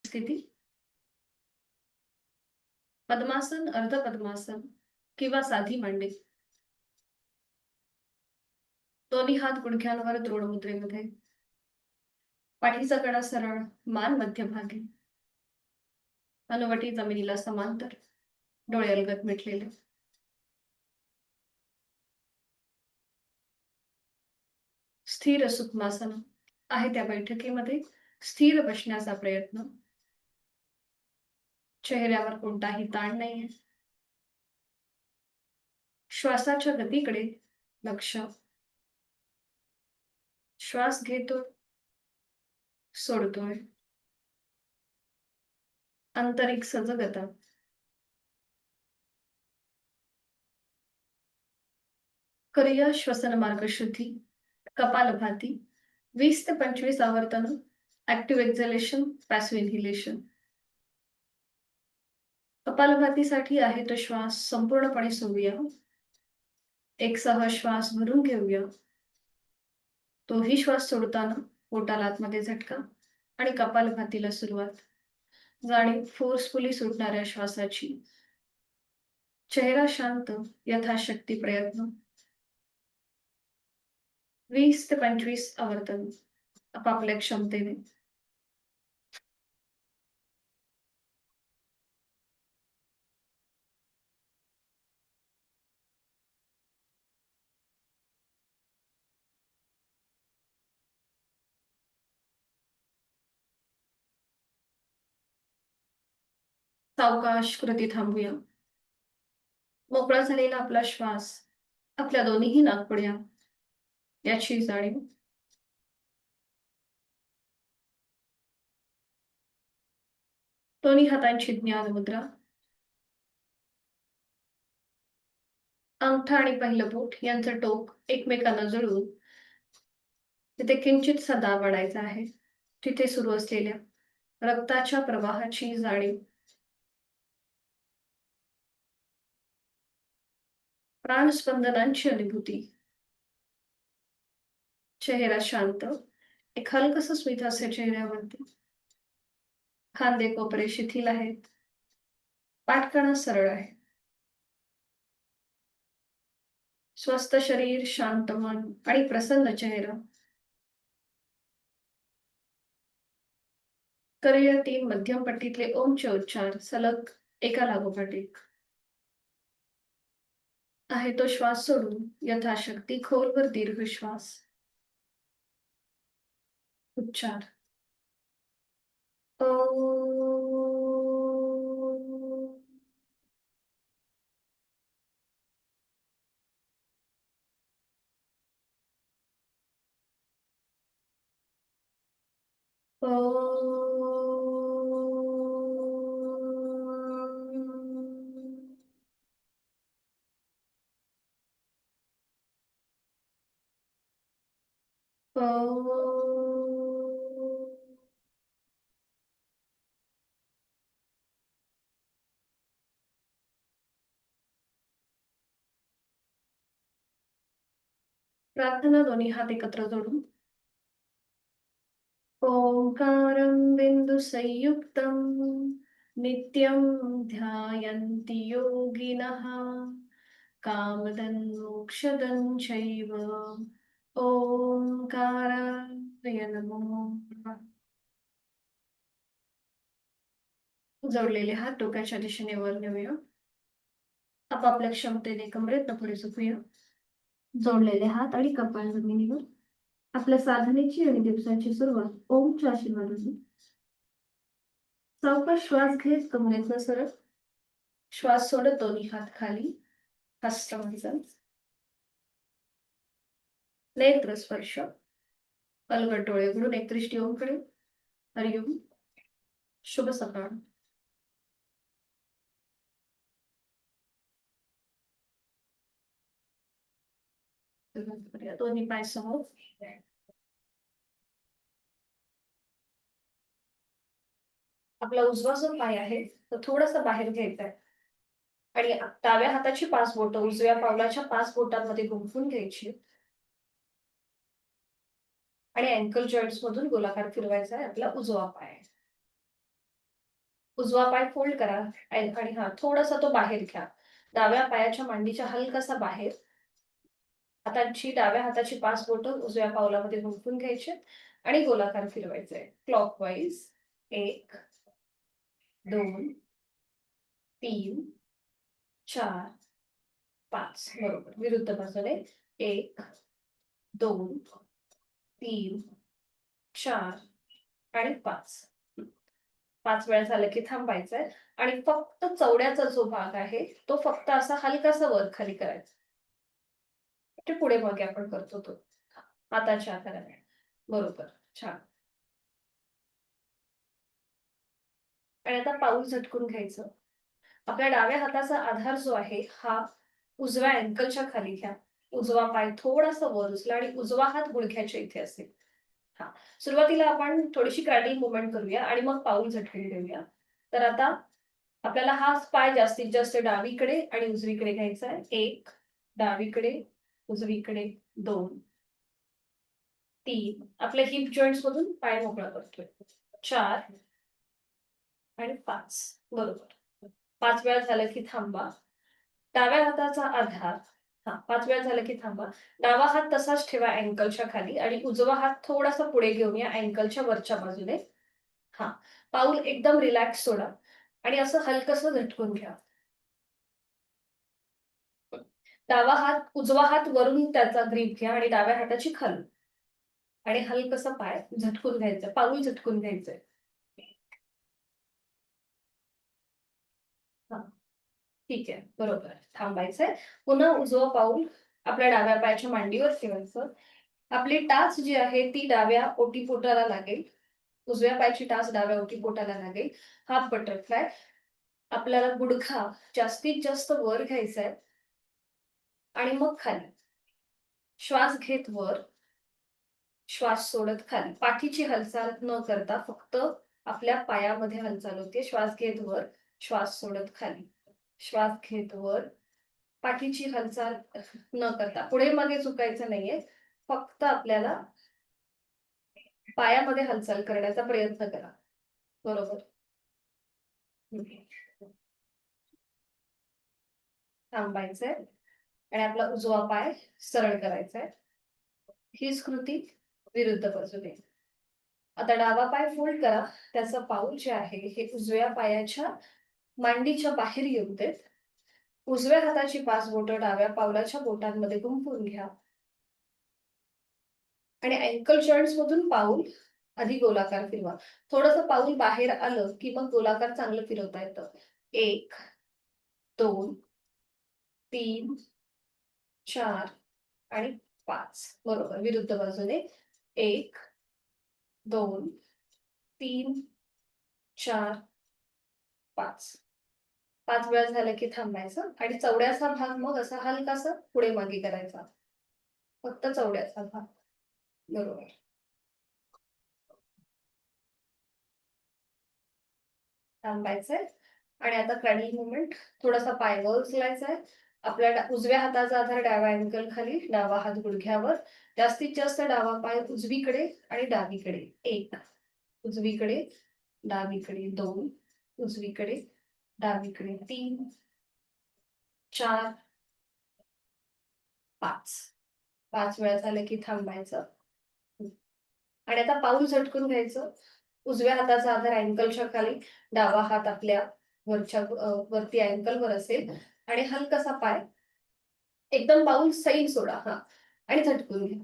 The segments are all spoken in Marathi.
स्थिती पद्मासन, अर्ध पद्मासन किंवा साधी मांडी. दोन्ही हात गुडघ्यांवर दृढ मुद्रेमध्ये. पाठीचा कडा सरळ, मान मध्यभागी. हनुवटी जमिनीला समांतर, डोळे अलगद मिटलेले. स्थिर सुखमासन आहे त्या बैठकीमध्ये स्थिर बसण्याचा प्रयत्न. चेहऱ्यावर कोणताही ताण नाहीये. श्वासाच्या गतीकडे लक्ष. श्वास घेतो, सोडतोय. आंतरिक सजगता. करूया श्वसन मार्ग शुद्धी. कपालभाती 20 ते 25 आवर्तन. Active एक्झलेशन, passive इन्हिलेशन. कपालभातीसाठी आहे तो श्वास संपूर्णपणे सोडूया. एक सह श्वास भरून घेऊया. तोही श्वास सोडताना पोटाला आतमध्ये झटका आणि कपालभातीला सुरुवात. जाणीव फोर्सफुली सुटणाऱ्या श्वासाची. चेहरा शांत, यथाशक्ती प्रयत्न. 20 ते 25 आवर्तन आपापल्या क्षमतेने. सावकाश कृती थांबूया. मोकळा झालेला आपला श्वास आपल्या दोन्हीही नाकपुड्या याची जाणीव. दोन्ही हातांची ज्ञान मुद्रा. अंगठा आणि पहिलं बोट यांचं टोक एकमेकांना जुळवून तिथे किंचितसा दाब आणायचा आहे. तिथे सुरू असलेल्या रक्ताच्या प्रवाहाची जाणीव. प्राणस्पंदनांची अनुभूती. चेहरा शांत, एक हलकस स्मितहास्य चेहऱ्यावरती. खांदे कोपरे शिथिल आहेत. पाठकणा सरळ आहे. स्वस्थ शरीर, शांत मन आणि प्रसन्न चेहरा. करूया 3 मध्यम पट्टीतले ओमचे उच्चार सलग एका लागोपाठ एक. आहे तो श्वास सोडून यथाशक्ती खोलवर दीर्घ श्वास. उच्चार. प्रार्थना दोन्ही हात एकत्र जोडून. ओंकारं बिन्दुसंयुक्तं नित्यं ध्यायन्ति योगिनः कामदं मोक्षदं चैव ओंकाराय नमो नमः. जोडलेले हात डोक्याच्या दिशेने वर नेऊया. आपापल्या क्षमतेने कमरेत पुढे झुकूया. जोडलेले हात आणि कपाळ जमिनीवर. आपल्या साधनेची आणि दिवसाची सुरुवात ओमच्या आशीर्वादाने. सावकाश श्वास घेत कमरेतनं सरळ. श्वास सोडत दोन्ही हात खाली. हस्तांजन. नेत्र स्पर्श. अलगद डोळे उघडून एक दृष्टी ओमकडे. हरिओम. शुभ सकाळ. दोन्ही पाय समोर. आपला उजवा जो पाय आहे तो थोडासा बाहेर घ्यायचा आहे आणि डाव्या हाताची 5 बोटं उजव्या पावलाच्या 5 बोटांमध्ये गुंफून घ्यायची आणि अँकल जॉईंट्स मधून गोलाकार फिरवायचा आहे आपला उजवा पाय. उजवा पाय फोल्ड करा आणि हा थोडासा तो बाहेर घ्या. डाव्या पायाच्या मांडीच्या हलकासा बाहेर. हाताची डाव्या हाताची 5 बोटं उजव्या पावलामध्ये गुंफून घ्यायचे आणि गोलाकार फिरवायचे. क्लॉकवाईज 1, 2, 3, 4, 5. बरोबर. विरुद्ध बाजूने 1, 2, 3, 4 आणि 5. 5 वेळा झालं की थांबायचंय आणि फक्त चवड्याचा जो भाग आहे तो फक्त असा हलकासा वर खाली करायचा. ते पुढे मागे आपण करतो तो. हाताच्या आकाराने. बरोबर. छान. आणि आता पाऊल झटकून घ्यायचं. आपल्या डाव्या हाताचा आधार जो आहे हा उजव्या अँकलच्या खाली घ्या. उजवा पाय थोडासा वर उचला आणि उजवा हात गुडघ्याच्या इथे असेल. हा. सुरुवातीला आपण थोडीशी क्रॅडल मुवमेंट करूया आणि मग पाऊल झटकून घेऊया. तर आता आपल्याला हा पाय जास्तीत जास्त डावीकडे आणि उजवीकडे घ्यायचा आहे. 1, डावीकडे, उजवीकडे 2, 3. आपल्या हिप जॉइंट्स मधून पाय मोकळा करतोय. 4 आणि 5. बरोबर. 5 वेळा झालं की थांबा. डाव्या हाताचा आधार. 5 वेळा झालं की थांबा. डावा हात तसाच ठेवा अँकलच्या खाली आणि उजवा हात थोडासा पुढे घेऊन या अँकलच्या वरच्या बाजूने. हां. पाऊल एकदम रिलॅक्स सोडा आणि असं हलकसं झटकून घ्या. डावा हात, उजवा हात वरून त्याचा ग्रिप घ्या आणि डाव्या हाताची खालून आणि हलकसं पाय झटकून घ्यायचं. पाऊल झटकून घ्यायचंय. हां. ठीक आहे. बरोबर. थांबायचंय. पुन्हा उजवं पाऊल आपल्या डाव्या पायाच्या मांडीवर ठेवायचं. आपली टाच जी आहे ती डाव्या ओटीपोटाला लागेल. उजव्या पायाची टाच डाव्या ओटीपोटाला लागेल. Half butterfly. आपल्याला गुडघा जास्तीत जास्त वर घ्यायचा आहे आणि मग खाली. श्वास घेत वर, श्वास सोडत खाली. पाठीची हालचाल न करता फक्त आपल्या पायामध्ये हालचाल होते. श्वास घेत वर, श्वास सोडत खाली. श्वास घेत वर, पाठीची हालचाल न करता पुढे मागे झुकायचं नाहीये. फक्त आपल्याला पायामध्ये हालचाल करण्याचा प्रयत्न करा. बरोबर. थांबायचंय आणि आपला उजवा पाय सरळ करायचा आहे. हीच कृती विरुद्ध बाजूने. आता डावा पाय फोल्ड करा. त्याचं पाऊल जे आहे हे उजव्या पायाच्या मांडीच्या बाहेर येऊ देत. उजव्या हाताची 5 बोटं डाव्या पावलाच्या बोटांमध्ये गुंफून घ्या आणि अँकल जॉइंट्स मधून पाऊल आधी गोलाकार फिरवा. थोडंसं पाऊल बाहेर आलं की मग गोलाकार चांगलं फिरवता येतं. 1, 2, 3, 4 आणि 5. बरोबर. विरुद्ध बाजूने 1, 2, 3, 4, 5. 5 वेळा झालं की थांबायचं आणि चवड्याचा भाग मग असा हलकासा पुढे मागे करायचा. फक्त चवड्याचा भाग. बरोबर. थांबायचंय आणि आता क्रॅडल मुवमेंट. थोडासा पाय वर उचलायचा आहे. आपल्या उजव्या हाताचा आधार डाव्या अँकल खाली, डावा हात गुडघ्यावर. जास्तीत जास्त डावा पाय उजवीकडे आणि डावीकडे. 1, उजवीकडे, डावीकडे 2, उजवीकडे, डावीकडे 3, 4, 5. 5 वेळा झालं की थांबायचं. आणि आता पाऊल झटकून घ्यायचं. उजव्या हाताचा आधार अँकलच्या खाली, डावा हात आपल्या वरती अँकलवर असेल आणि हलकासा पाय एकदम पाऊल सैल सोडा. आणि झटकून घ्या.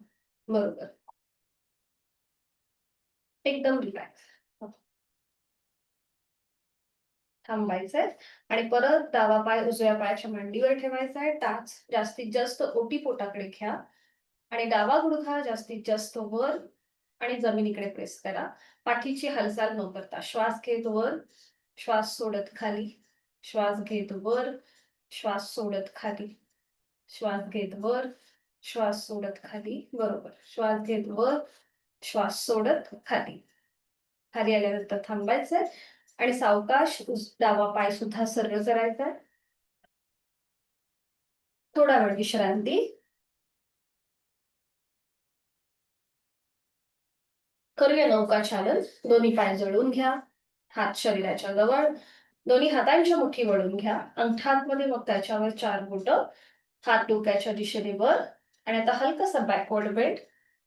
बरोबर. एकदम रिलॅक्स. थांबायचंय आणि परत डावा पाय उजव्या पायाच्या मांडीवर ठेवायचा आहे. टाच जास्तीत जास्त ओटीपोटाकडे घ्या आणि डावा गुडघा जास्तीत जास्त वर आणि जमिनीकडे प्रेस करा. पाठीची हालचाल न करता. श्वास घेत वर, श्वास सोडत खाली. श्वास घेत वर, श्वास सोडत खाली. श्वास घेत वर, श्वास सोडत खाली. बरोबर. श्वास घेत वर, श्वास सोडत खाली. खाली आल्यानंतर थांबायचंय आणि सावकाश डावा पाय सुद्धा सरळ करायचा. थोडा वेळ विश्रांती. करूया नौकाचालन. दोन्ही पाय जोडून घ्या. हात शरीराच्या जवळ, दोन्ही हातांच्या मुठी वळून घ्या. अंगठांमध्ये मग त्याच्यावर 4 बोटं, हात डोक्याच्या दिशेने वर आणि आता हलकासा बॅकवर्ड बेंड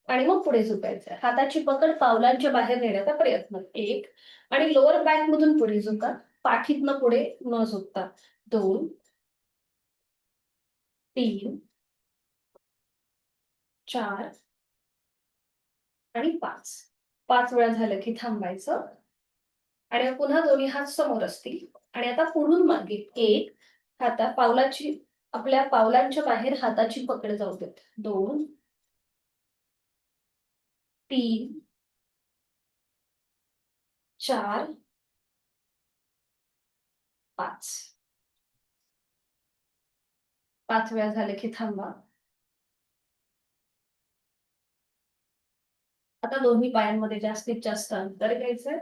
आणि मग पुढे झुकायचं. हाताची पकड पावलांच्या बाहेर नेण्याचा प्रयत्न. 1 आणि लोअर बॅक मधून पुढे झुका. पाठीतनं पुढे न झुकता. 2, 3, 4 आणि 5. 5 वेळा झालं की थांबायचं आणि पुन्हा दोन्ही हात समोर असतील आणि आता पुढून मागे 1 पावलाची आपल्या पावलांच्या बाहेर हाताची पकड जाऊ देत. 2, 3, 4, 5. 5 वेळा झाले की थांबा. आता दोन्ही पायांमध्ये जास्तीत जास्त अंतर घ्यायचंय.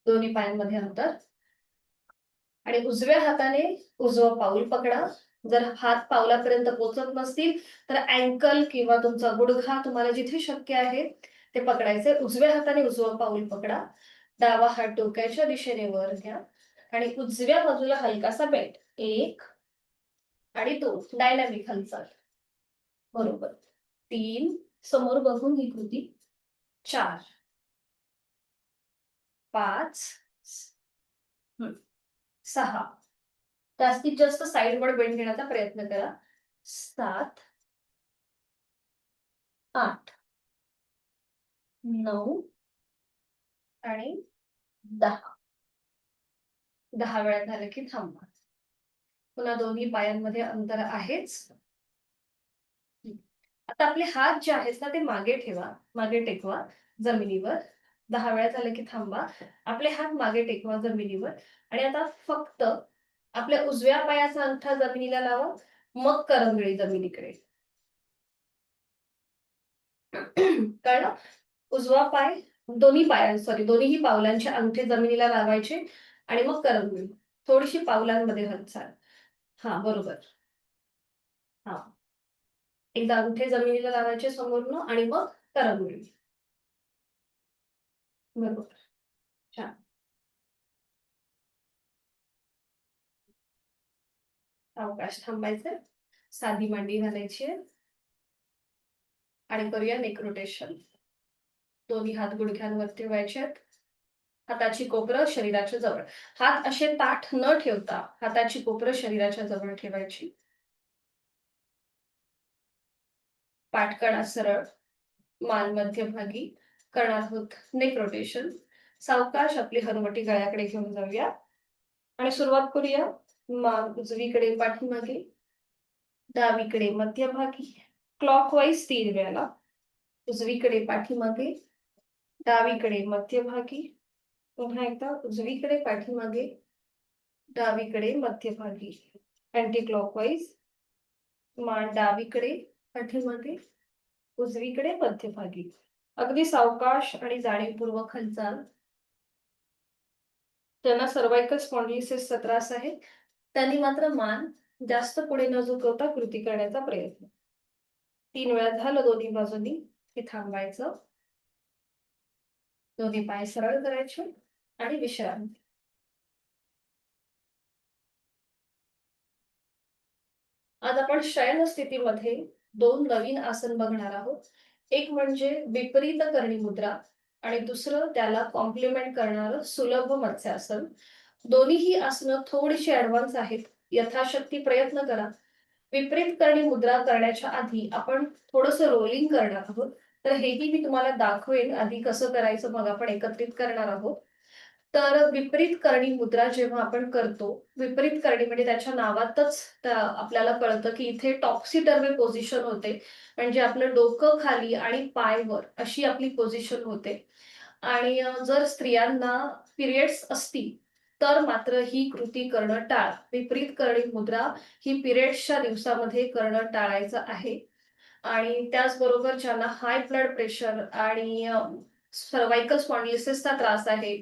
दोन्ही पायांमध्ये अंतर आणि उजव्या हाताने उजवं पाऊल पकडा. जर हात पावलापर्यंत पोहोचत नसतील तर अँकल किंवा तुमचा गुडघा तुम्हाला जिथे शक्य आहे ते पकडायचे. उजव्या हाताने उजवं पाऊल पकडा. डावा हात डोक्याच्या दिशेने वर घ्या आणि उजव्या बाजूला हलकासा बेंड. 1 आणि 2 डायनॅमिक हालचाल. बरोबर. 3 समोर बघून ही कृती. 4, 5, 6 जास्तीत जास्त साईडवर बेंड घेण्याचा प्रयत्न करा. 7, 8, 9 आणि 10. 10 वेळा झालं की थांबा. पुन्हा दोन्ही पायांमध्ये अंतर आहेच. आता आपले हात जे आहेत ना ते मागे ठेवा, मागे टेकवा जमिनीवर. 10 वेळा झालं की थांबा. आपले हात मागे टेकवा जमिनीवर आणि आता फक्त आपल्या उजव्या पायाचा अंगठा जमिनीला लावा, मग करंगळी जमिनीकडे. कळलं? उजवा पाय दोन्हीही पावलांचे अंगठे जमिनीला लावायचे आणि मग करंगळी. थोडीशी पावलांमध्ये हालचाल. हा बरोबर. हा एकदा अंगठे जमिनीला लावायचे समोरनं आणि मग करंगळी. बरोबर. छान. अवकाश थांबायचे. साधी मांडी घालायची आणि करूया नेक रोटेशन. दोन्ही हात गुडघ्यांवर ठेवायचे. हाताची कोपरं शरीराच्या जवळ. हात असे ताठ न ठेवता हाताची कोपरं शरीराच्या जवळ ठेवायची. पाठकडा सरळ, मान मध्यभागी. करणार आहोत नेक रोटेशन. सावकाश आपली हनुवटी गळ्याकडे घेऊन जाऊया आणि सुरुवात करूया. मान उजवीकडे पाठीमागे, डावीकडे मध्यभागी. क्लॉकवाईज 3 वेळा. उजवीकडे पाठीमागे, डावीकडे मध्यभागी. पुन्हा एकदा उजवीकडे पाठीमागे, डावीकडे मध्यभागी. Anti clockwise. मान डावीकडे पाठीमागे, उजवीकडे मध्यभागी. अगदी सावकाश आणि जाणीवपूर्वक हालचाल. ज्यांना सर्वायकल स्पॉन्डिलिसिसचा त्रास आहे त्यांनी मात्र मान जास्त पुढे न झुकवता कृती करण्याचा प्रयत्न. 3 वेळा झालं दोन्ही बाजूंनी की थांबायचं. दोन्ही पाय सरळ करायचे आणि विश्रांती. आज आपण शयन स्थितीमध्ये 2 नवीन आसन बघणार आहोत. एक म्हणजे विपरीत करणी मुद्रा आणि दुसरं त्याला कॉम्प्लिमेंट करणारं सुलभ मत्स्यासन. दोन्हीही आसनं थोडीशी ऍडव्हान्स आहेत. यथाशक्ती प्रयत्न करा. विपरीत करणी मुद्रा करण्याच्या आधी आपण थोडंसं रोलिंग करणार आहोत. तर हेही मी तुम्हाला दाखवेन आधी कसं करायचं, मग आपण एकत्रित करणार आहोत. तर विपरीत करणी मुद्रा जेव्हा आपण करतो, विपरीत करणी म्हणजे त्याच्या नावातच आपल्याला कळतं की इथे टॉप्सी टर्वी पोझिशन होते. म्हणजे आपलं डोकं खाली आणि पाय वर अशी आपली पोझिशन होते. आणि जर स्त्रियांना पिरियड्स असतील तर मात्र ही कृती करणं टाळा. विपरीत करणी मुद्रा ही पिरियड्सच्या दिवसामध्ये करणं टाळायचं आहे. आणि त्याचबरोबर ज्यांना हाय ब्लड प्रेशर आणि सर्वायकल स्पॉन्डिलिसिसचा त्रास आहे,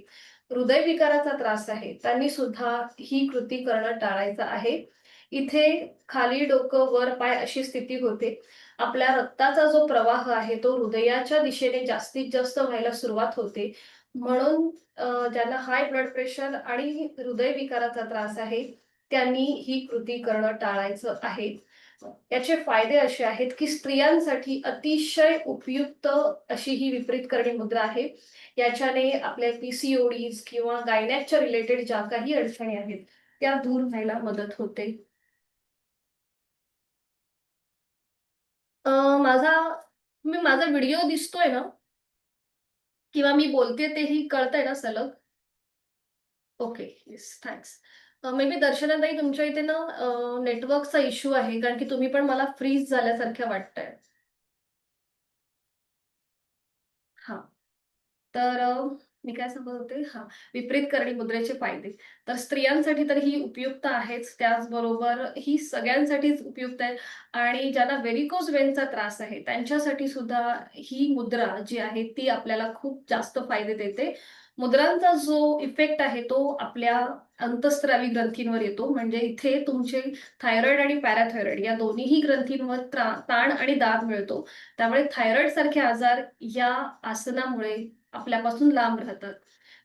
हृदयविकाराचा त्रास आहे, त्यांनी सुद्धा ही कृती करणं टाळायचं आहे. इथे खाली डोकं वर पाय अशी स्थिती होते. आपल्या रक्ताचा जो प्रवाह आहे तो हृदयाच्या दिशेने जास्तीत जास्त व्हायला सुरुवात होते. म्हणून ज्यांना हाय ब्लड प्रेशर आणि हृदयविकाराचा त्रास आहे, त्यांनी ही कृती करणं टाळायचं आहे. याचे फायदे असे आहेत, की स्त्रियांसाठी अतिशय उपयुक्त अशी ही विपरीत करणी मुद्रा आहे. याच्याने आपल्या पी-सी-ओ-डीज किंवा गायनॅकच्या रिलेटेड ज्या काही अडचणी आहेत, त्या दूर व्हायला मदत होते. अ, माझा माझा व्हिडिओ दिसतोय ना? किंवा मी बोलतेय तेही कळतंय ना सलग? Okay. Yes. Thanks. May be दर्शनाताई तुमच्या इथे ना नेटवर्कचा इश्यू आहे, कारण की तुम्ही पण मला फ्रीज झाल्यासारख्या वाटताय. हां. तर मी काय सांगत होते? हां, विपरीत करणी मुद्रेचे फायदे. तर स्त्रियांसाठी तर ही उपयुक्त आहेच. त्याचबरोबर ही सगळ्यांसाठीच उपयुक्त आहे आणि ज्यांना व्हेरिकोज वेन्सचा त्रास आहे, त्यांच्यासाठी सुद्धा ही मुद्रा जी आहे, ती आपल्याला खूप जास्त फायदे देते. मुद्रांचा जो इफेक्ट आहे, तो आपल्या अंतःस्रावी ग्रंथींवर येतो. म्हणजे इथे तुमचे थायरॉईड आणि पॅराथायरॉईड या दोन्हीही ग्रंथींवर ताण आणि दाब मिळतो. त्यामुळे थायरॉईडसारखे आजार या आसनामुळे आपल्यापासून लांब राहतात.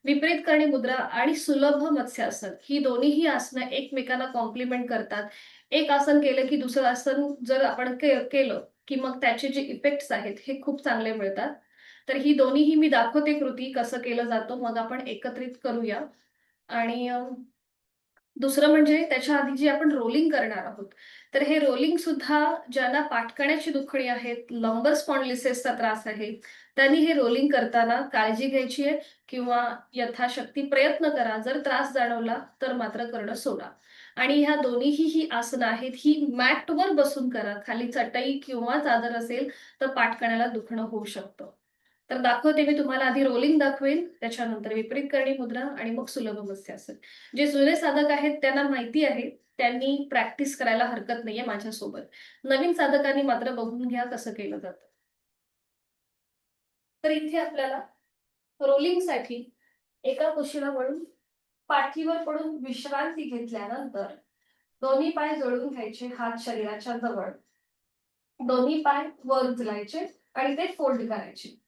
विपरीत करणी मुद्रा आणि सुलभ मत्स्यासन ही दोन्हीही आसनं एकमेकांना कॉम्प्लिमेंट करतात. एक आसन केलं की दुसरं आसन जर आपण केलं, की मग त्याचे जे इफेक्ट्स आहेत हे खूप चांगले मिळतात. तर ही दोन्हीही मी दाखवते कृती कसं केलं जातं. मग आपण एकत्रित करूया आणि दुसरं म्हणजे त्याच्या आधी जी आपण रोलिंग करणार आहोत. तर हे रोलिंग सुद्धा ज्यांना पाठकण्याची दुखणी आहेत, लंबर स्पॉन्डिलिसिसचा त्रास आहे, त्यांनी हे रोलिंग करताना काळजी घ्यायची आहे किंवा यथाशक्ती प्रयत्न करा. जर त्रास जाणवला तर मात्र करणं सोडा. आणि ह्या दोन्हीही ही आसनं आहेत, ही मॅटवर बसून करा. खाली चटई किंवा चादर असेल तर पाठकण्याला दुखणं होऊ शकतं. तर दाखवते मी तुम्हाला आधी रोलिंग दाखवेन, त्याच्यानंतर विपरीत करणी मुद्रा आणि मग सुलभ मत्स्यासन. जे जुने साधक आहेत त्यांना माहिती आहे. त्यांनी प्रॅक्टिस करायला हरकत नाहीये माझ्यासोबत. नवीन साधकांनी मात्र बघून घ्या कसं केलं जातं. तर इथे आपल्याला रोलिंगसाठी एका कुशीला वळून पाठीवर पडून विश्रांती घेतल्यानंतर दोन्ही पाय जोडून घ्यायचे हात शरीराच्या जवळ. दोन्ही पाय वर उचलायचे आणि ते फोल्ड करायचे.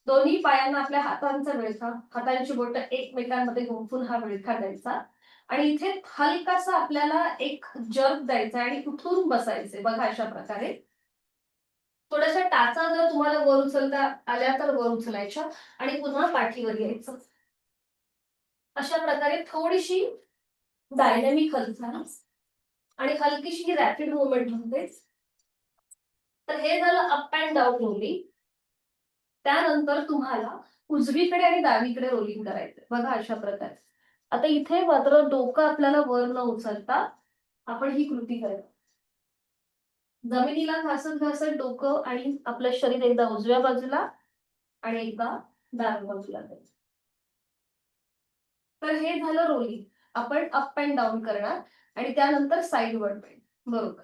दोन्ही पायांना आपल्या हातांचा विळखा, हातांची बोटं एकमेकांमध्ये गुंफून हा विळखा द्यायचा आणि इथे हलकासा आपल्याला एक जर्क द्यायचा आणि उठून बसायचे. बघा अशा प्रकारे. थोड्याशा टाचा जर तुम्हाला वर उचलता आल्या तर वर उचलायच्या आणि पुन्हा पाठीवर यायचं. अशा प्रकारे थोडीशी डायनॅमिक हालचाल आणि हलकीशी ही रॅपिड मूव्हमेंट होते. तर हे झालं अप अँड डाउन रोलिंग. त्यानंतर तुम्हाला उजवीकडे आणि डावीकडे रोलिंग करायचंय. बघा अशा प्रकारे. आता इथे मात्र डोकं आपल्याला वर न उचलता आपण ही कृती करूया. जमिनीला घासत-घासत डोकं आणि आपलं शरीर एकदा उजव्या बाजूला आणि एकदा डाव्या बाजूला द्यायचं. तर हे झालं रोलिंग. आपण अप अँड डाउन करणार आणि त्यानंतर साइडवर्ड बेंड. बरोबर.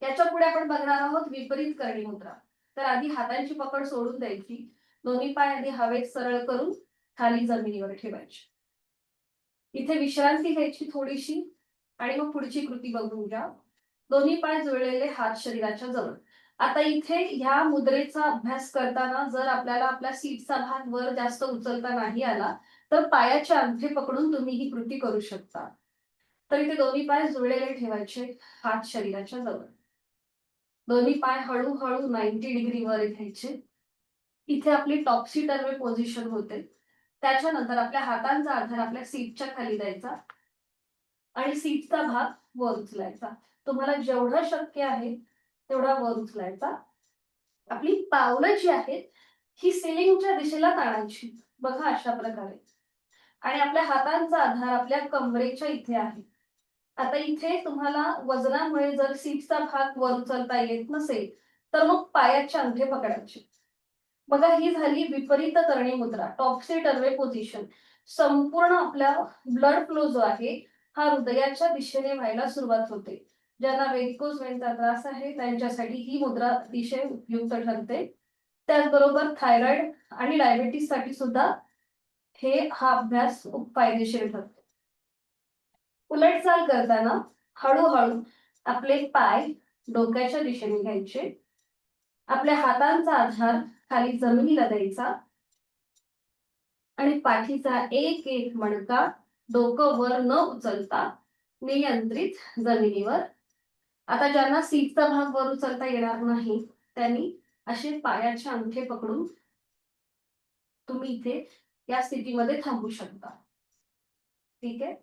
याच्यापुढे आपण बघणार आहोत विपरीत करणी मुद्रा. तर आधी हातांची पकड सोडून द्यायची. दोन्ही पाय आधी हवेत सरळ करून खाली जमिनीवर ठेवायचे. इथे विश्रांती घ्यायची थोडीशी आणि मग पुढची कृती बघून घ्या. दोन्ही पाय जुळलेले हात शरीराच्या जवळ. आता इथे ह्या मुद्रेचा अभ्यास करताना जर आपल्याला आपल्या सीटचा भाग वर जास्त उचलता नाही आला, तर पायाचे अंगठे पकडून तुम्ही ही कृती करू शकता. तर इथे दोन्ही पाय जुळलेले ठेवायचे, हात शरीराच्या जवळ. दोन्ही पाय हळू-हळू 90 डिग्री वर घ्यायचे. इथे आपली टॉप्सी टर्वे पोझिशन होते. त्याच्यानंतर आपल्या हातांचा आधार आपल्या सीटच्या खाली द्यायचा आणि सीटचा भाग वर उचलायचा. तुम्हाला जेवढं शक्य आहे तेवढा वर उचलायचा. आपली पावलं जी आहेत, ही सिलिंगच्या दिशेला ताणायची. बघा अशा प्रकारे. आणि आपल्या हातांचा आधार आपल्या कमरेच्या इथे आहे. आता इथे तुम्हाला वजनामुळे जर सीटचा भाग वर उचलता येत नसेल, तर मग पायाचे अंगठे पकडायचे. बघा ही झाली विपरीत करणी मुद्रा, टॉप्सी टर्वे पोझिशन. संपूर्ण आपला ब्लड फ्लो जो आहे, हा हृदयाच्या दिशेने व्हायला सुरुवात होते. ज्यांना व्हेरिकोज वेनचा त्रास आहे, त्यांच्यासाठी ही मुद्रा अतिशय उपयुक्त ठरते. त्याचबरोबर थायरॉइड आणि डायबिटीससाठी सुद्धा हा अभ्यास खूप फायदेशीर ठरतो. उलटचाल करताना हळू-हळू आपले पाय डोक्याच्या दिशेने घ्यायचे. आपल्या हातांचा आधार खाली जमिनीला द्यायचा आणि पाठीचा एक एक मणका डोकं वर न उचलता नियंत्रित जमिनीवर. आता ज्यांना सीटचा भाग वर उचलता येणार नाही त्यांनी असे पायाचे अंगठे पकडून तुम्ही इथे या स्थितीमध्ये थांबू शकता. ठीक आहे.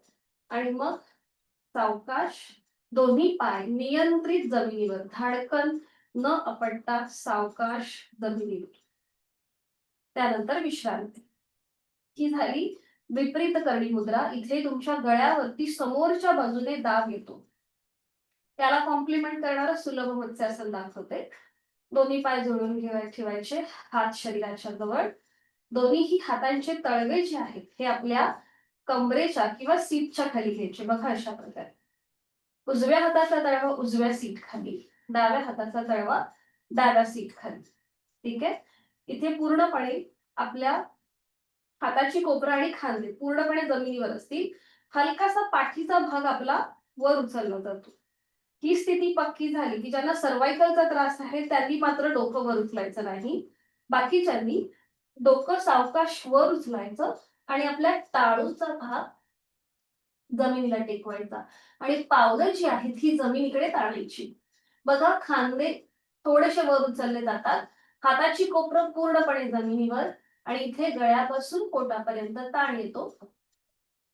आणि मग सावकाश दोन्ही पाय नियंत्रित जमिनीवर, धाडकन न आपटता सावकाश जमिनीवर. त्यानंतर विश्रांती. ही झाली विपरीत करणी मुद्रा. इथे तुमच्या गळ्यावरती समोरच्या बाजूने दाब येतो. त्याला कॉम्प्लिमेंट करणारा सुलभ मत्स्यासन दाखवते. दोन्ही पाय जोडून ठेवायचे, हात शरीराच्या जवळ. दोन्हीही हातांचे तळवे जे आहेत हे आपल्या कमरेच्या किंवा सीटच्या खाली घ्यायचे. बघा अशा प्रकारे. उजव्या हाताचा तळवा उजव्या सीट खाली, डाव्या हाताचा तळवा डाव्या सीट खाली. ठीक आहे. इथे पूर्णपणे आपल्या हाताची कोपरा आणि खांदे पूर्णपणे जमिनीवर असतील. हलकासा पाठीचा भाग आपला वर उचलला जातो. ही स्थिती पक्की झाली की ज्यांना सर्वायकलचा त्रास आहे त्यांनी मात्र डोकं वर उचलायचं नाही. बाकीच्यांनी डोकं सावकाश वर उचलायचं आणि आपल्या टाळूचा भाग जमिनीला टेकवायचा आणि पावलं जी आहेत ही जमिनीकडे ताणायची. बघा, खांदे थोडेसे वर उचलले जातात, हाताची कोपरं पूर्णपणे जमिनीवर आणि इथे गळ्यापासून पोटापर्यंत ताण येतो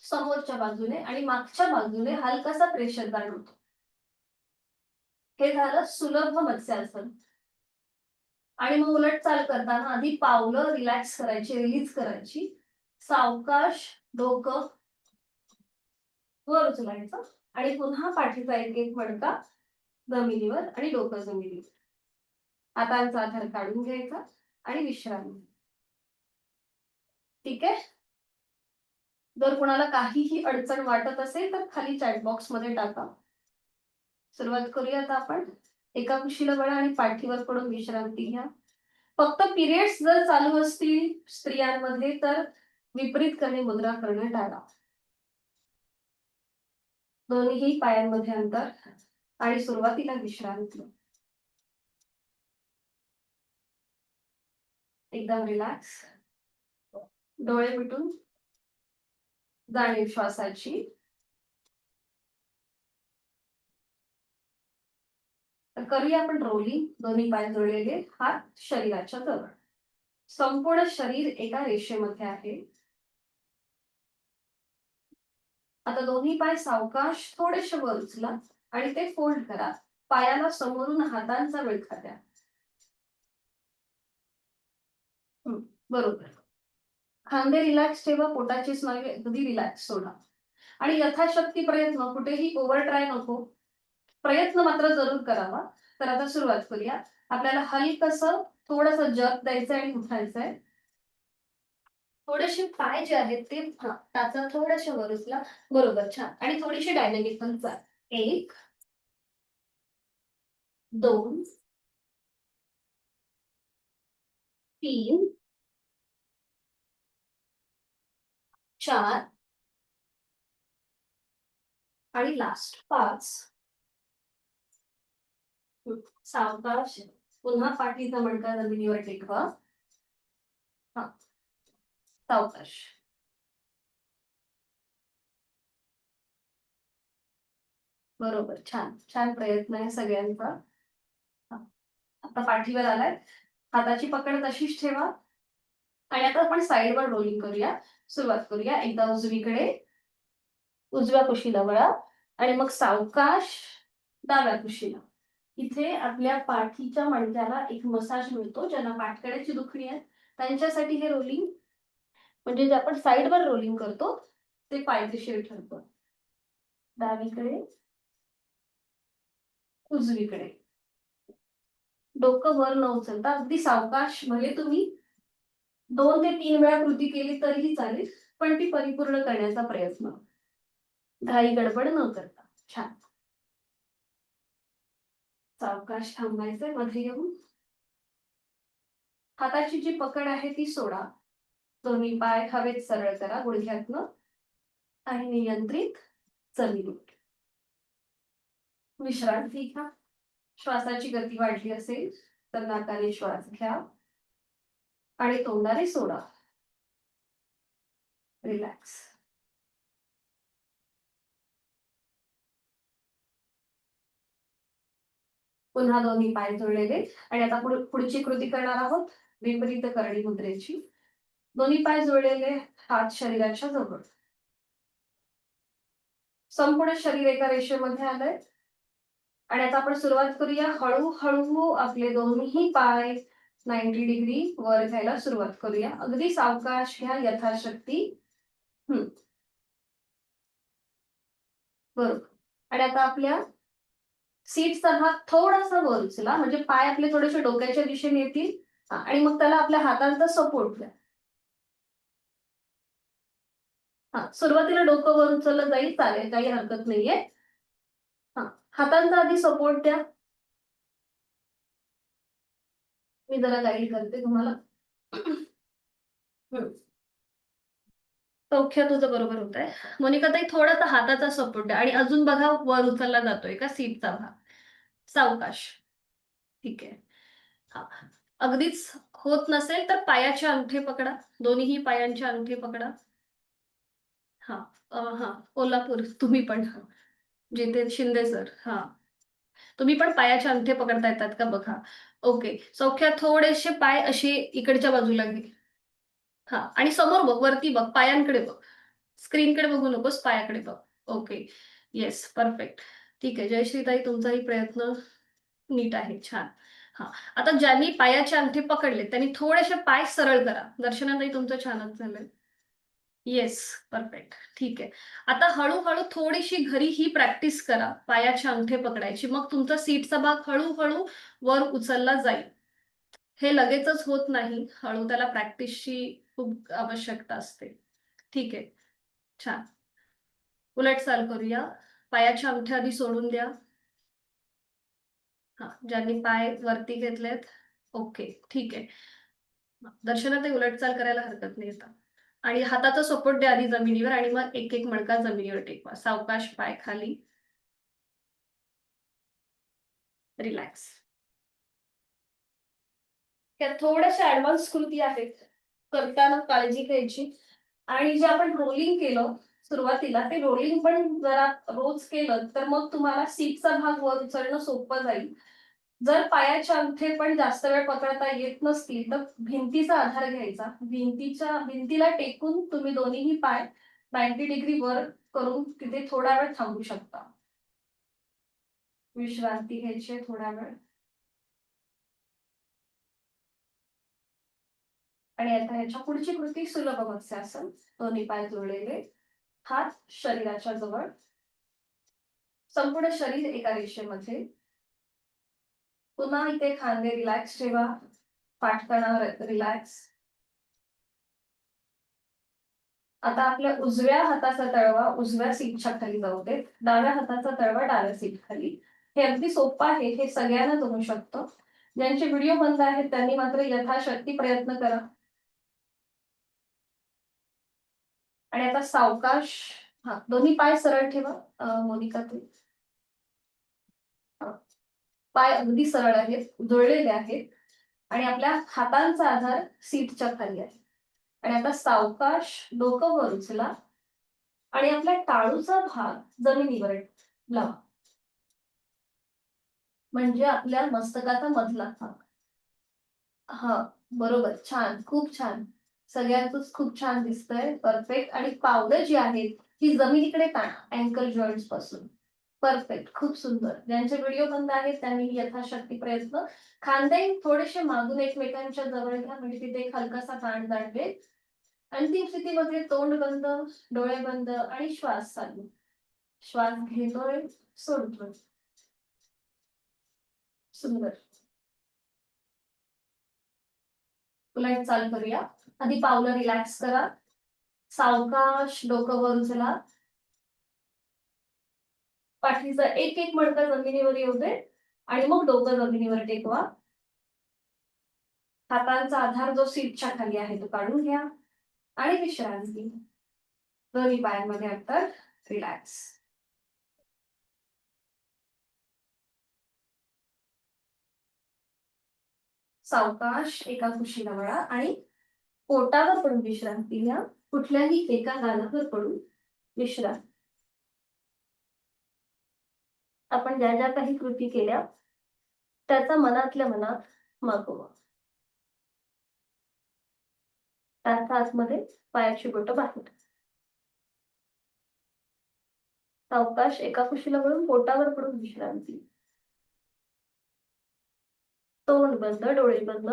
समोरच्या बाजूने आणि मागच्या बाजूने हलकासा प्रेशर जाणवतो. हे झालं सुलभ मत्स्यासन. आणि मग उलट चाल करताना आधी पावलं रिलॅक्स करायची, रिलीज करायची. सावकाश डोकं वर उचलायचं आणि पुन्हा पाठीचा एक एक मणका जमिनीवर आणि डोकं जमिनीवर. हातांचा आधार काढून घ्यायचा आणि विश्रांती. ठीक आहे. जर कोणाला काहीही अडचण वाटत असेल तर खाली चॅट बॉक्स मध्ये टाका. सुरुवात करूयात आपण. एका कुशीला बळा आणि पाठीवर पडून विश्रांती घ्या. फक्त पिरियड्स जर चालू असतील स्त्रियांमध्ये तर विपरीत करणे मुद्रा करणं टाळा. दोन्ही पायांमध्ये अंतर आणि सुरुवातीला विश्रांती. एकदम रिलॅक्स. डोळे मिटून जाणीव श्वासाची. तर करूया आपण रोलिंग. दोन्ही पाय जोडलेले, हात शरीराच्या जवळ. संपूर्ण शरीर एका रेषेमध्ये आहे. आता दोन्ही पाय सावकाश थोडेसे वर उचला आणि ते फोल्ड करा. पायाला समोरून हातांचा विळखा द्या. बरोबर. खांदे रिलॅक्स ठेवा, पोटाची स्नायू अगदी रिलॅक्स सोडा आणि यथाशक्ती प्रयत्न, कुठेही ओव्हर ट्राय नको. प्रयत्न मात्र जरूर करावा. तर आता सुरुवात करूया. आपल्याला हलकसं थोडंसं जग द्यायचंय आणि उठायचंय. थोडेसे पाय जे आहेत ते टाचा थोडेसे वर उचला. बरोबर, छान. आणि थोडीशी डायनामिक पण चाल. 1 2 3 4 आणि लास्ट 5. सावकाश पुन्हा पाठीचा मणका जमिनीवर टेकवा. हा, सावकाश. बरोबर, छान छान प्रयत्न आहे सगळ्यांचा. आता पाठीवर आलाय, हाताची पकड तशीच ठेवा आणि आता आपण साईडवर रोलिंग करूया. सुरुवात करूया. एकदा उजवीकडे, उजव्या कुशीला वळा आणि मग सावकाश डाव्या कुशीला. इथे आपल्या पाठीच्या मणक्याला एक मसाज मिळतो. ज्यांना पाठकड्याची दुखणी आहे त्यांच्यासाठी हे रोलिंग, म्हणजे जे आपण साईडवर रोलिंग करतो ते फायदेशीर ठरतं. डावीकडे, उजवीकडे. डोकं वर न उचलता अगदी सावकाश. भले तुम्ही 2 ते 3 वेळा कृती केली तरीही चालेल, पण ती परिपूर्ण करण्याचा प्रयत्न, घाई गडबड न करता. छान. सावकाश थांबायचंय. मध्ये येऊन हाताची जी पकड आहे ती सोडा. दोन्ही पाय हवेत सरळ करा गुडघ्यातनं आणि नियंत्रित जमिनीवर. विश्रांती घ्या. श्वासाची गती वाढली असेल तर नाकाने श्वास घ्या आणि तोंडाने सोडा. रिलॅक्स. पुन्हा दोन्ही पाय जोडलेले आणि आता पुढची कृती करणार आहोत विपरीत करडी मुद्रेची. दोन्ही पाय जोडलेले, हात शरीराच्या जवळ, संपूर्ण शरीर एका रेषेमध्ये आलंय. आणि आता आपण सुरुवात करूया. हळूहळू आपले दोन्ही पाय 90 डिग्री वर घ्यायला सुरुवात करूया. अगदी सावकाश घ्या, यथाशक्ती. बरोबर. आणि आता आपल्या सीटचा भाग थोडासा वर उचला, म्हणजे पाय आपले थोडेसे डोक्याच्या दिशेने येतील. आणि मग त्याला आपल्या हातांचा सपोर्ट द्या. सुरुवातीला डोकं वर उचललं जाईल, चालेल, काही हरकत नाहीये. हातांचा आधी सपोर्ट द्या. मी जरा गाईड करते तुम्हाला. सौख्य तुझं बरोबर होत आहे. मोनिका ताई, थोडासा हाताचा सपोर्ट द्या आणि अजून बघा वर उचलला जातोय का सीटचा भाग. सावकाश. ठीक आहे. हा, अगदीच होत नसेल तर पायाचे अंगठे पकडा, दोन्ही पायांचे अंगठे पकडा. हा कोल्हापूर तुम्ही पण, जिथे शिंदे सर. तुम्ही पण पायाचे अंगठे पकडता येतात का बघा. ओके. सौख्या, थोडेसे पाय असे इकडच्या बाजूला घे. आणि समोर बघ, वरती बघ, पायांकडे बघ, स्क्रीनकडे बघू नकोस, पायाकडे बघ. ओके. Yes, perfect. ठीक आहे. जयश्रीताई, तुमचाही प्रयत्न नीट आहे, छान. आता ज्यांनी पायाचे अंगठे पकडले त्यांनी थोडेसे पाय सरळ करा. दर्शनाताई, तुमचं छानच झालंय. Yes, perfect. ठीक आहे. आता हळूहळू थोडीशी घरी ही प्रॅक्टिस करा पायाचे अंगठे पकडायची. मग तुमचा सीटचा भाग हळूहळू वर उचलला जाईल. हे लगेचच होत नाही, हळू त्याला प्रॅक्टिसची खूप आवश्यकता असते. ठीक आहे, छान. उलट चाल करूया. पायाचे अंगठे आधी सोडून द्या. ज्यांनी पाय वरती घेतलेत. ओके, ठीक आहे. दर्शनात उलट चाल करायला हरकत नाही आता. आणि हाताचा सपोर्ट द्या आधी जमिनीवर आणि मग एक एक मणका जमिनीवर टेकवा. सावकाश पाय खाली. रिलॅक्स. त्या थोड्याशा ऍडव्हान्स कृती आहेत, करताना काळजी घ्यायची. आणि जे आपण रोलिंग केलं सुरुवातीला, ते रोलिंग पण जरा रोज केलं तर मग तुम्हाला सीटचा भाग वर उचलणं सोपं जाईल. जर पायाचे अंगठे पण जास्त वेळ पकडता येत नसतील तर भिंतीचा आधार घ्यायचा. भिंतीला टेकून तुम्ही दोन्हीही पाय 90 डिग्री वर करून तिथे थोडा वेळ थांबू शकता. विश्रांती घ्यायची थोडा वेळ. आणि आता ह्याच्या पुढची कृती सुलभ मत्स्यासन. दोन्ही पाय जोडलेले, हात शरीराच्या जवळ, संपूर्ण शरीर एका रेषेमध्ये. पुन्हा इथे खांदे रिलॅक्स ठेवा, पाठकणा रिलॅक्स. आता आपल्या उजव्या हाताचा तळवा उजव्या सीटच्या खाली जाऊ देत, डाव्या हाताचा तळवा डाव्या सीट खाली. हे अगदी सोपं आहे, हे सगळ्यांना जमू शकतं. ज्यांचे व्हिडिओ बंद आहेत त्यांनी मात्र यथाशक्ती प्रयत्न करा. आणि आता सावकाश. दोन्ही पाय सरळ ठेवा मोनिका ताई. पाय अगदी सरळ आहेत, जुळलेले आहेत. आणि आपल्या हातांचा आधार सीटच्या खाली आहे. आणि आता सावकाश डोकं वर उचला आणि आपल्या टाळूचा भाग जमिनीवर लावा, म्हणजे आपल्या मस्तकाचा मधला भाग. बरोबर, छान, खूप छान. सगळ्यांचंच खूप छान दिसतंय, परफेक्ट. आणि पावलं जी आहेत ती जमिनीकडे ताणा, अँकल जॉईंट्स पासून. परफेक्ट, खूप सुंदर. ज्यांचे व्हिडिओ बंद आहेत त्यांनी यथाशक्ती प्रयत्न. खांदे थोडेसे मागून एकमेकांच्या जवळ घ्या, म्हणजे तिथे एक हलकासा ताण जाणवेल. अंतिम स्थितीमध्ये तोंड बंद, डोळे बंद आणि श्वास चालू. श्वास घेतोय, सोडतोय. सुंदर. उलट चाल करूया. आधी पावलं रिलॅक्स करा. सावकाश डोकं वर उचला. पाठीचा एक एक मणका जमिनीवर येऊ दे आणि मग डोकं जमिनीवर टेकवा. हातांचा आधार जो सीटच्या खाली आहे तो काढून घ्या आणि विश्रांती. दोन्ही पायांमध्ये अंतर, रिलॅक्स. सावकाश एका कुशीला वळा आणि पोटावर पण विश्रांती घ्या. कुठल्याही एका गालावर पडून विश्राम. आपण ज्या ज्या काही कृती केल्या त्याचा मनातल्या मनात मागोवा. त्याचा आतमध्ये पायाची बोटं बाहेर. सावकाश एका कुशीला वळून पोटावर पडून विश्रांती. तोंड बंद, डोळे बंद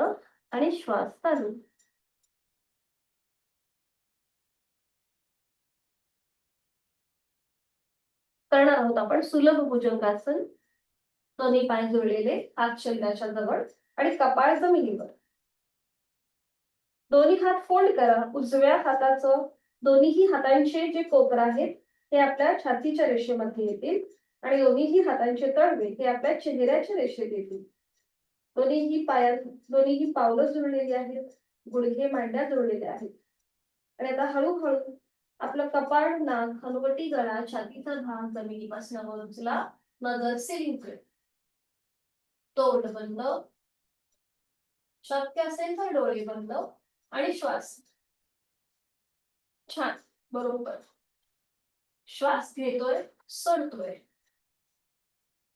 आणि श्वास चालू. करणार आहोत आपण सुलभ भुजंगासन. दोन्ही पाय जोडलेले, हात शरीराच्या जवळ आणि कपाळ जमिनीवर. दोन्ही हात फोल्ड करा. उजव्या हाताचं दोन्हीही हातांचे जे कोपर आहेत ते आपल्या छातीच्या रेषेमध्ये येतील आणि दोन्हीही हातांचे तळवे हे आपल्या चेहऱ्याच्या रेषेत येतील. दोन्हीही पावलं जोडलेली आहेत. गुडघे मांड्या जोडलेल्या आहेत. आणि आता हळूहळू आपलं कपाळ, नाक, हनुवटी, गळा, छातीचा भाग जमिनीपासून वर उचला. नजर सिलिंगकडे. तोंड बंद. शक्य असेल तर डोळे बंद आणि श्वास. छान, बरोबर. श्वास घेतोय, सोडतोय.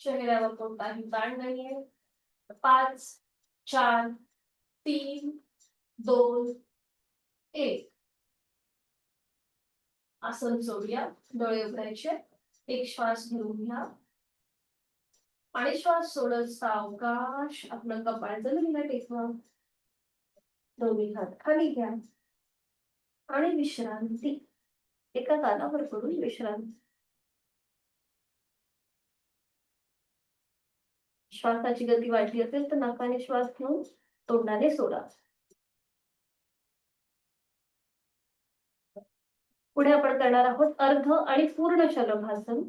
चेहऱ्यावर कोणताही ताण नाहीये. 5, 4, 3, 2, 1. आसन सोडूया. डोळे उघडायचे. एक श्वास घेऊन घ्या आणि श्वास सोडत सावकाश आपलं कपाळ जमिनीला टेकवा. दोन्ही हात खाली घ्या आणि विश्रांती. एका गालावर पडून विश्रांती. श्वासाची गती वाढली असेल तर नाकाने श्वास घेऊन तोंडाने सोडा. पुढे आपण करणार आहोत अर्ध आणि पूर्ण शलभासन.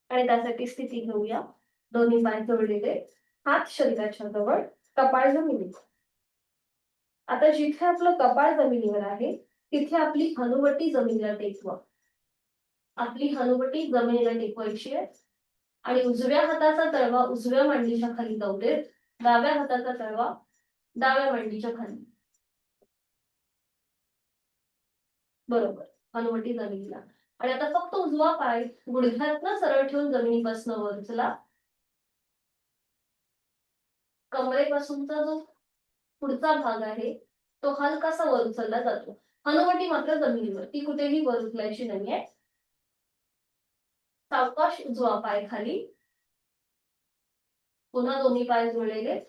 आणि त्यासाठी स्थिती घेऊया. दोन्ही पाय जोडलेले, हात शरीराच्या जवळ, कपाळ जमिनीवर. आता जिथे आपलं कपाळ जमिनीवर आहे तिथे आपली हनुवटी जमिनीला टेकवा. आपली हनुवटी जमिनीला टेकवायची आहे आणि उजव्या हाताचा तळवा उजव्या मांडीच्या खाली जाऊ देत. डाव्या हाताचा तळवा डाव्या मांडीच्या खाली. बरोबर. हनुवटी जमिनीला. आणि आता फक्त उजवा पाय गुडघ्यातनं सरळ ठेवून जमिनीपासून वर उचला. कमरेपासूनचा जो पुढचा भाग आहे तो हलकासा वर उचलला जातो. हनुवटी मात्र जमिनीवर, ती कुठेही वर उचलायची नाहीये. सावकाश उजवा पाय खाली. पुन्हा दोन्ही पाय जोडलेले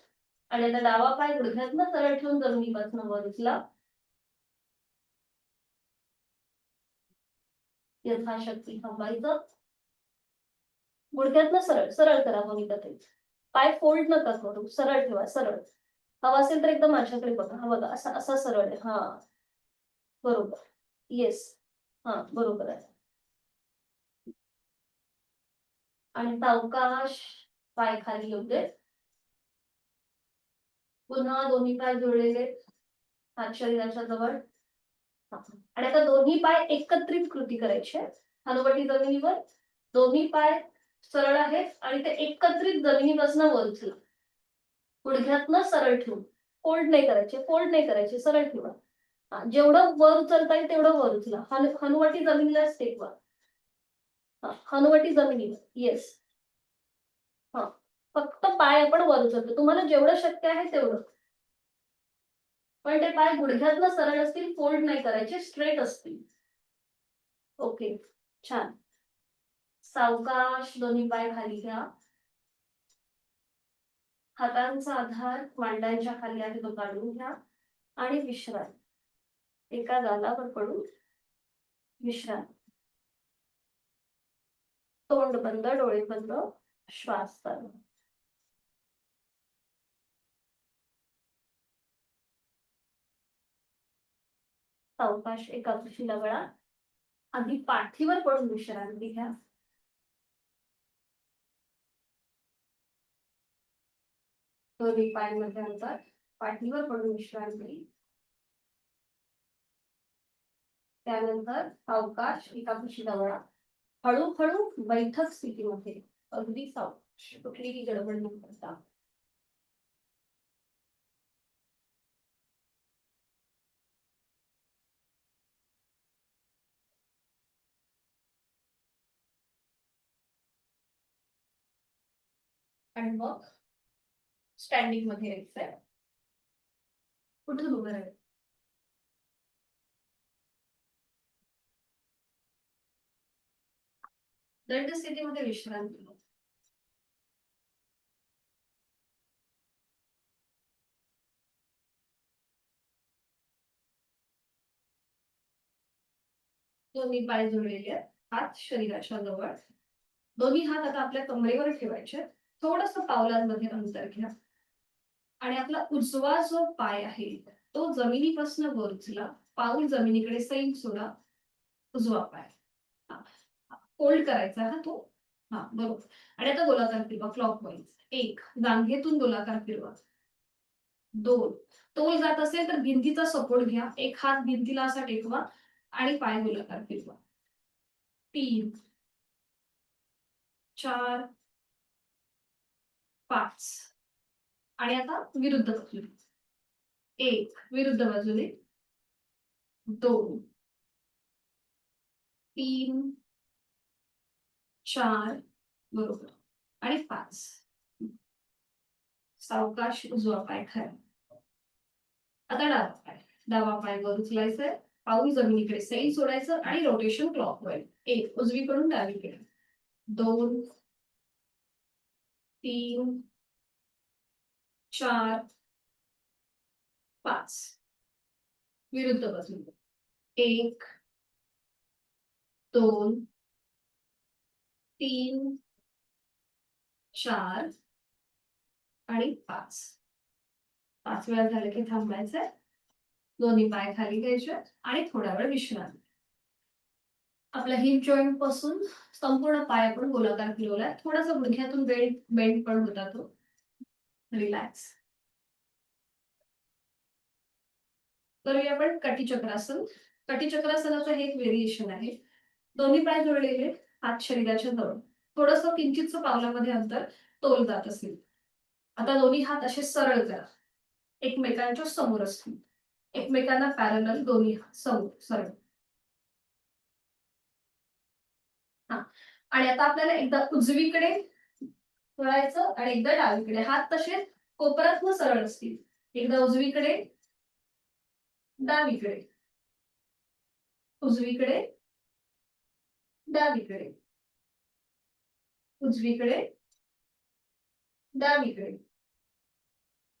आणि आता डावा पाय गुडघ्यातनं सरळ ठेवून जमिनीपासून वर उचला. यथाशक्ती थांबायचं. गुडघ्यातनं सरळ सरळ करा दोन्ही. पाय फोल्ड नका करू, सरळ ठेवा. सरळ हवा असेल तर एकदम माझ्याकडे बघा. हा बघा, असा असा सरळ आहे. हा, बरोबर. येस, हा, बरोबर आहे. आणि सावकाश पाय खाली येऊ दे. पुन्हा दोन्ही पाय जोडलेले, हात शरीराच्या जवळ. आणि आता दोन्ही पाय एकत्रित कृती करायची आहे. हनुवटी जमिनीवर, दोन्ही पाय सरळ आहेत आणि ते एकत्रित जमिनीपासून वर उचला. गुडघ्यातनं सरळ ठेवून. फोल्ड नाही करायचे, फोल्ड नाही करायचे, सरळ ठेवा. जेवढं वर उचलता येईल तेवढं वर उचला. हनुवटी जमिनीलाच टेकवा. हनुवटी जमिनीवर. येस. हा, फक्त पाय आपण वर उचलतो. तुम्हाला जेवढं शक्य आहे तेवढं. पण ते पाय गुडघ्यातनं सरळ असतील, फोल्ड नाही करायचे, स्ट्रेट असतील. ओके, छान. सावकाश दोन्ही पाय खाली घ्या. हातांचा आधार मांड्यांच्या खाली आहे तो काढून घ्या आणि विश्रांती. एका गालावर पडून विश्रांती. तोंड बंद, डोळे बंद, श्वास चालू. सावकाश एका कुशीला वळा. आधी पाठीवर पडून विश्रांती घ्या. दोन्ही पायांमध्ये अंतर. पाठीवर पडून विश्रांती. त्यानंतर सावकाश एका कुशीला वळा. हळूहळू बैठक स्थितीमध्ये. अगदी सावकाश, कुठलीही गडबड न करता. आणि मग स्टँडिंग मध्ये यायचंय. कुठून उभं राहायचं? दंड स्थितीमध्ये विश्रांती. दोन्ही पाय जोडलेले आहेत, हात शरीराच्या जवळ. दोन्ही हात आता आपल्या कमरेवर ठेवायचे. थोडस पावलांमध्ये अंतर घ्या आणि आपला उजवा जो पाय आहे तो जमिनीपासून वर उचला. पाऊल जमिनीकडे सैल सोडा. उजवा पाय होल्ड करायचा हा तो. हा बरोबर. आणि आता गोलाकार फिरवा क्लॉकवाईज. 1 जांघेतून गोलाकार फिरवा. 2 तोल जात असेल तर भिंतीचा सपोर्ट घ्या. एक हात भिंतीला असा टेकवा आणि पाय गोलाकार फिरवा. 3 4 5 आणि आता विरुद्ध बाजूने. 1 विरुद्ध बाजूने. 2 3 4 बरोबर आणि 5. सावकाश उजवा पाय खाली. आता डावा पाय. डावा पाय वर उचलायचंय. पाऊल जमिनीकडे सैल सोडायचं आणि रोटेशन क्लॉकवाईज. 1 उजवीकडून डावीकडे. 2 3 4 5 विरुद्ध बाजूने. 1 2 3 4 आणि 5. 5 वेळा झाले की थांबायचंय. दोन्ही पाय खाली घ्यायचे आणि थोडा वेळ विश्रांती. आपल्या हिप जॉईंट पासून संपूर्ण पाय आपण गोलाकार फिरवलाय. थोडासा गुडघ्यातून बेंड पण होता तो. रिलॅक्स. करूया आपण कटिचक्रासन. कटिचक्रासनाचं हे एक व्हेरिएशन आहे. दोन्ही पाय जोडलेले, हात शरीराच्या जवळ. थोडस किंचितच पावलामध्ये अंतर तोल जात असेल. आता दोन्ही हात असे सरळ करा. एकमेकांच्या समोर असतील. एकमेकांना पॅरलल दोन्ही हात समोर सरळ. हा आणि आता आपल्याला एकदा उजवीकडे वळायचं आणि एकदा डावीकडे. हात तसे कोपरातनं सरळ असतील. एकदा उजवीकडे डावीकडे. उजवीकडे डावीकडे. उजवीकडे डावीकडे.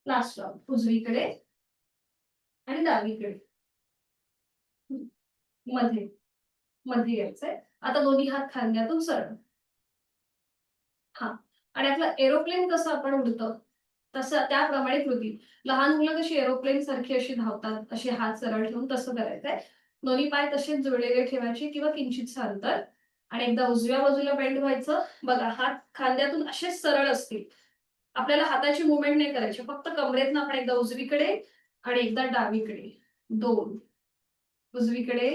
लास्ट राऊंड उजवीकडे आणि डावीकडे. मध्ये मध्ये यायचंय. आता दोन्ही हात खांद्यातून सरळ. हा आणि आपला एरोप्लेन कसं आपण उडतं तसं त्याप्रमाणे कृती. लहान मुलं कशी एरोप्लेन सारखी अशी धावतात, असे हात सरळ ठेवून तसं करायचंय. दोन्ही पाय तसेच जुळलेले ठेवायचे किंवा किंचितचं अंतर. आणि एकदा उजव्या बाजूला बेंड व्हायचं. बघा हात खांद्यातून असेच सरळ असतील. आपल्याला हाताची मुवमेंट नाही करायची. फक्त कमरेतनं आपण एकदा उजवीकडे आणि एकदा डावीकडे. 2 उजवीकडे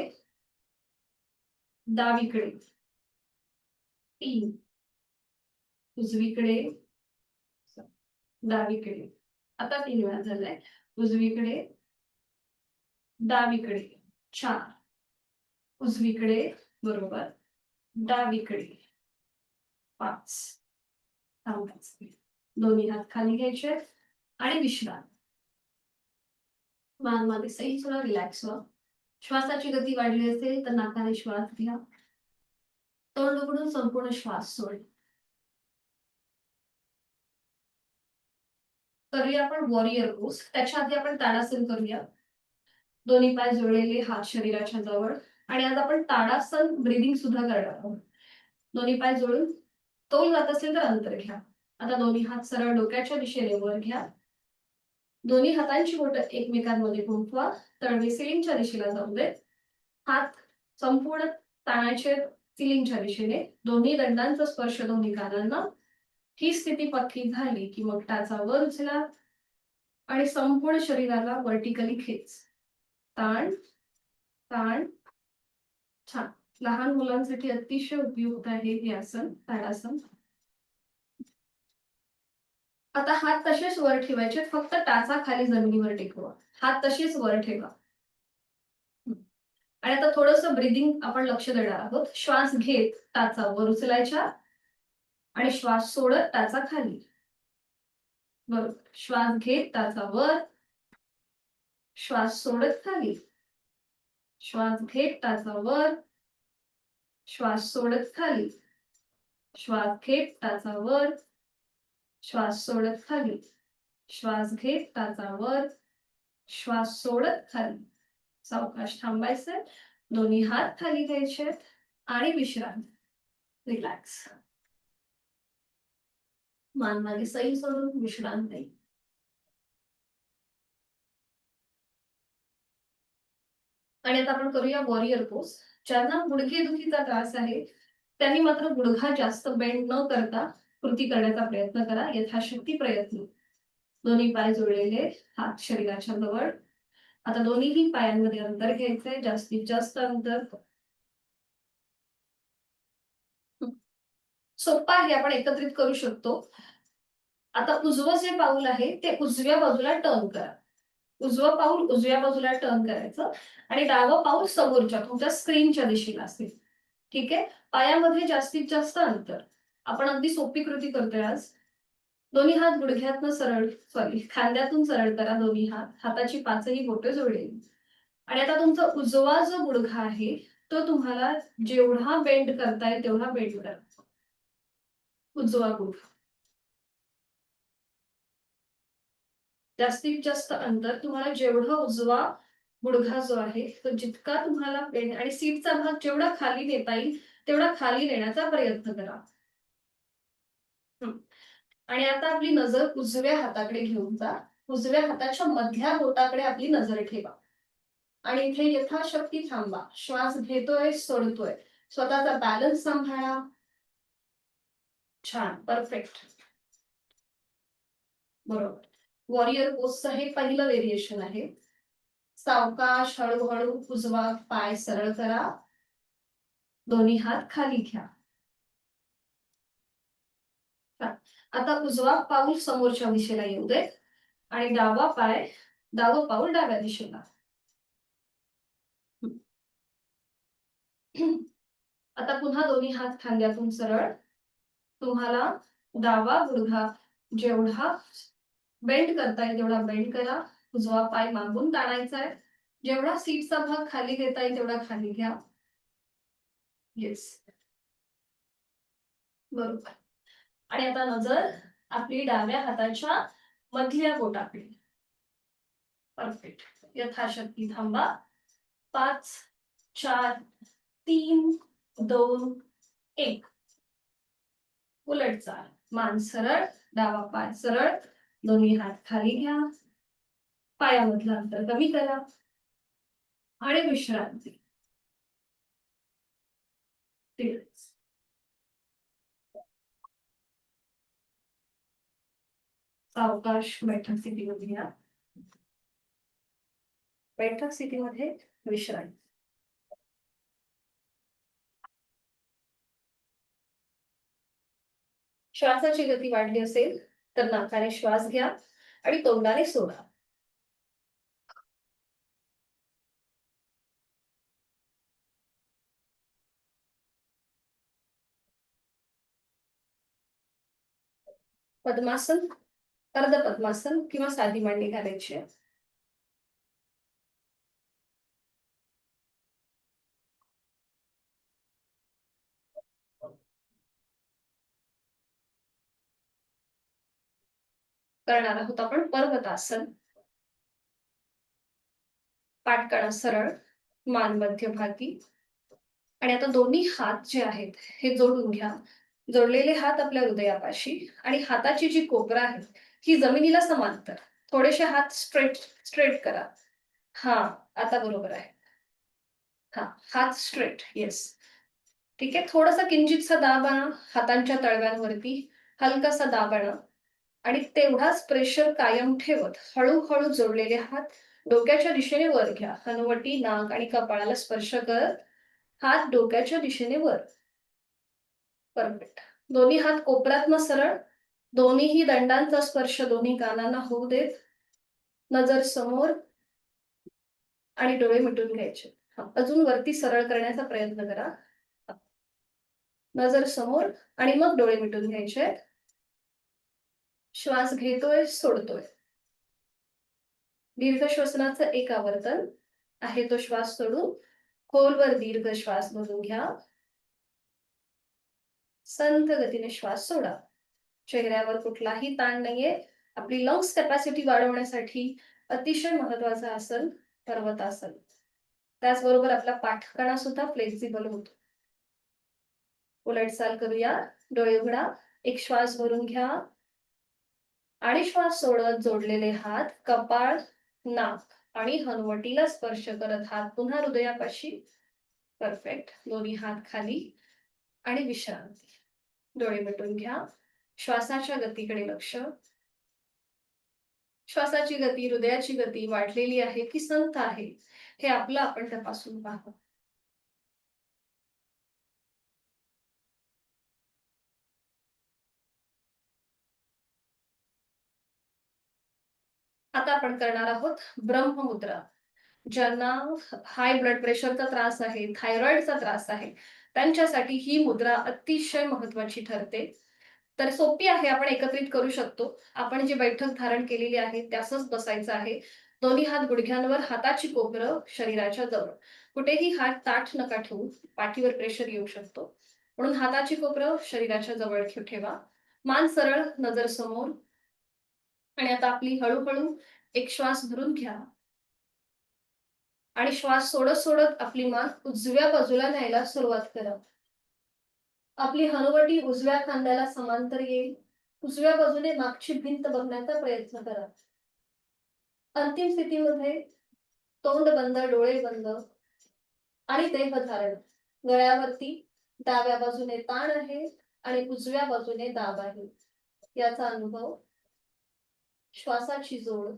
डावीकडे. 3 उजवीकडे डावीकडे. आता 3 वेळा झालाय. उजवीकडे डावीकडे. 4 उजवीकडे बरोबर डावीकडे. 5 थांबायचं. दोन्ही हात खाली घ्यायचे आणि विश्रांती. मान सही थोडा रिलॅक्स व्हा. श्वासाची गती वाढली असेल तर नाकाने श्वास घ्या. तोंड उघडून संपूर्ण श्वास सोड. करूया आपण वॉरियर पोज. त्याच्या आधी आपण ताडासन करूया. दोन्ही पाय जोडलेले, हात शरीराच्या जवळ. आणि आज आपण ताडासन ब्रीदिंग सुद्धा करणार आहोत. दोन्ही पाय जोडून तोल जात असेल तर अंतर घ्या. आता दोन्ही हात सरळ डोक्याच्या दिशेने वर घ्या. दोन्ही हातांची बोटं एकमेकांमध्ये गुंफवा. तळवे सिलिंगच्या दिशेला जाऊ देत. हात संपूर्ण ताणाचे सिलिंगच्या दिशेने. दोन्ही दंडांचा स्पर्श दोन्ही कानांना. ही स्थिती पक्की झाली की मग टाचा वर उचला आणि संपूर्ण शरीराला व्हर्टिकली खेच. ताण ताण. छान. लहान मुलांसाठी अतिशय उपयुक्त आहे हे आसन, ताडासन. आता हात तसेच वर ठेवायचे. फक्त टाचा खाली जमिनीवर टेकवा. हात तसेच वर ठेवा. आणि आता थोडंसं ब्रीदिंग आपण लक्ष देणार आहोत. श्वास घेत टाचा वर उचलायच्या आणि श्वास सोडत टाचा खाली. बरोबर. श्वास घेत ताचा वर, श्वास सोडत खाली, श्वास घेत ताचा वर, श्वास सोडत खाली, श्वास घेत ताचा वर, श्वास सोडत खाली, श्वास घेत ताचा वर, श्वास सोडत खाली. सावकाश थांबायचंय, दोन्ही हात खाली घ्यायचे आणि विश्रांती. रिलॅक्स. मान मागे सैल सोडून विश्रांती. आणि आता आपण करूया वॉरियर पोज. ज्यांना गुडघेदुखीचा त्रास आहे त्यांनी मात्र गुडघा जास्त बेंड न करता कृती करण्याचा प्रयत्न करा, यथाशक्ती प्रयत्न. दोन्ही पाय जोडलेले, हात शरीराच्या जवळ. आता दोन्हीही पायांमध्ये अंतर घ्यायचंय, जास्तीत जास्त अंतर. सोपं आहे, आपण एकत्रित करू शकतो. आता उजवं जे पाऊल आहे ते उजव्या बाजूला टर्न करा. उजवं पाऊल उजव्या बाजूला टर्न करायचं आणि डावं पाऊल समोरच्या तुमच्या स्क्रीनच्या दिशेला असेल. ठीक आहे. पायामध्ये जास्तीत जास्त अंतर. आपण अगदी सोपी कृती करतोय आज. दोन्ही हात गुडघ्यातनं सरळ, खांद्यातून सरळ करा दोन्ही हात. हाताची पाचही बोटं जोडलेली. आणि आता तुमचा उजवा जो गुडघा आहे तो तुम्हाला जेवढा बेंड करताय तेवढा बेंड करा. उजवा गुडघा. जास्तीत जास्त अंतर तुम्हाला जेवढा उजवा गुडघा जो आहे तो जितका तुम्हाला बेंड आणि सीटचा भाग जेवढा खाली नेता येईल तेवढा खाली नेण्याचा प्रयत्न करा. आणि आता आपली नजर उजव्या हाताकडे घेऊन जा. उजव्या हाताच्या मधल्या बोटाकडे आपली नजर ठेवा आणि इथे यथाशक्ती थांबा. श्वास घेतोय, सोडतोय. स्वतःचा बॅलन्स सांभाळा. छान, परफेक्ट. बरोबर. वॉरियर पोजचं हे पहिलं व्हेरिएशन आहे. सावकाश हळूहळू उजवा पाय सरळ करा, दोन्ही हात खाली घ्या. आता उजवा पाऊल समोरच्या दिशेला येऊ दे आणि डावं पाऊल डाव्या दिशेला. आता पुन्हा दोन्ही हात खांद्यातून सरळ. तुम्हाला डावा गुडघा जेवढा बेंड करता येईल तेवढा बेंड करा. उजवा पाय मागून ताणायचा आहे. जेवढा सीटचा भाग खाली घेता येईल तेवढा खाली घ्या. येस, बरोबर. आणि आता नजर आपली डाव्या हाताच्या मधल्या बोटाकडे. परफेक्ट. यथाशक्ती थांबा. 5, 4, 3, 2, 1. उलट चाल. मान सरळ, डावा पाय सरळ, दोन्ही हात खाली घ्या. पायामधलं अंतर कमी करा आणि विश्रांती. सावकाश बैठक स्थितीमध्ये या. बैठक स्थितीमध्ये विश्रांती. श्वासाची गती वाढली असेल तर नाकाने श्वास घ्या आणि तोंडाने सोडा. पद्मासन, अर्ध पद्मासन किंवा साधी मांडी घालायची आहे. करणार आहोत आपण पर्वतासन. पाठकणा सरळ, मान मध्यभागी. आणि आता दोन्ही हात जे आहेत हे जोडून घ्या. जोडलेले हात आपल्या हृदयापाशी आणि हाताची जी कोपरा आहे ही जमिनीला समांतर. थोडेसे हात स्ट्रेट स्ट्रेट करा. हा, आता बरोबर आहे. हा, हात स्ट्रेट. येस, ठीक आहे. थोडासा किंचितसा दाब आणा हातांच्या तळव्यांवरती, हलकासा दाब आणा आणि तेवढाच प्रेशर कायम ठेवत हळूहळू जोडलेले हात डोक्याच्या दिशेने वर घ्या. हनुवटी, नाक आणि कपाळाला स्पर्श करत हात डोक्याच्या दिशेने वर. परफेक्ट. दोन्ही हात कोपऱ्यातनं सरळ. दोन्हीही दंडांचा स्पर्श दोन्ही कानांना होऊ देत. नजर समोर आणि डोळे मिटून घ्यायचे. अजून वरती सरळ करण्याचा प्रयत्न करा. नजर समोर आणि मग डोळे मिटून घ्यायचे. श्वास घेतोय, सोडतोय. दीर्घ श्वसनाचं एक आवर्तन आहे तो श्वास सोडून खोलवर दीर्घ श्वास भरून घ्या. संथ गतीने श्वास सोडा. चेहऱ्यावर कुठलाही ताण नाहीये. आपली लंग्स कॅपॅसिटी वाढवण्यासाठी अतिशय महत्वाचं आसन पर्वतासन. त्याचबरोबर आपला पाठकणा सुद्धा फ्लेक्झिबल होतो. उलटचाल करूया. डोळे उघडा. एक श्वास भरून घ्या आणि श्वास सोडत जोडलेले हात कपाळ, नाक आणि हनुवटीला स्पर्श करत हात पुन्हा हृदयापाशी. परफेक्ट. दोन्ही हात खाली आणि विश्रांती. डोळे मिटून घ्या. श्वासाच्या गतीकडे लक्ष. श्वासाची गती, हृदयाची गती वाढलेली आहे की संथ आहे हे आपलं आपण तपासून पाहू. आता आपण करणार आहोत ब्रह्ममुद्रा. ज्यांना हाय ब्लड प्रेशरचा त्रास आहे, थायरॉइडचा त्रास आहे, त्यांच्यासाठी ही मुद्रा अतिशय महत्वाची ठरते. तर सोपी आहे, आपण एकत्रित करू शकतो. आपण जी बैठक धारण केलेली आहे त्यासच बसायचं आहे. दोन्ही हात गुडघ्यांवर, हाताची कोपरं शरीराच्या जवळ. कुठेही हात ताठ नका ठेवू, पाठीवर प्रेशर येऊ शकतो. म्हणून हाताची कोपरं शरीराच्या जवळ ठेवा. मान सरळ, नजर समोर. आणि आता आपली हळूहळू एक श्वास भरून घ्या आणि श्वास सोडत सोडत आपली मान उजव्या बाजूला न्यायला सुरुवात करा. आपली हनुवटी उजव्या खांद्याला समांतर येईल. उजव्या बाजूने मागची भिंत बघण्याचा प्रयत्न करा. अंतिम स्थितीमध्ये तोंड बंद, डोळे बंद आणि देहधारण. गळ्यावरती डाव्या बाजूने ताण आहे आणि उजव्या बाजूने दाब आहे. याचा अनुभव. श्वासाची जोड.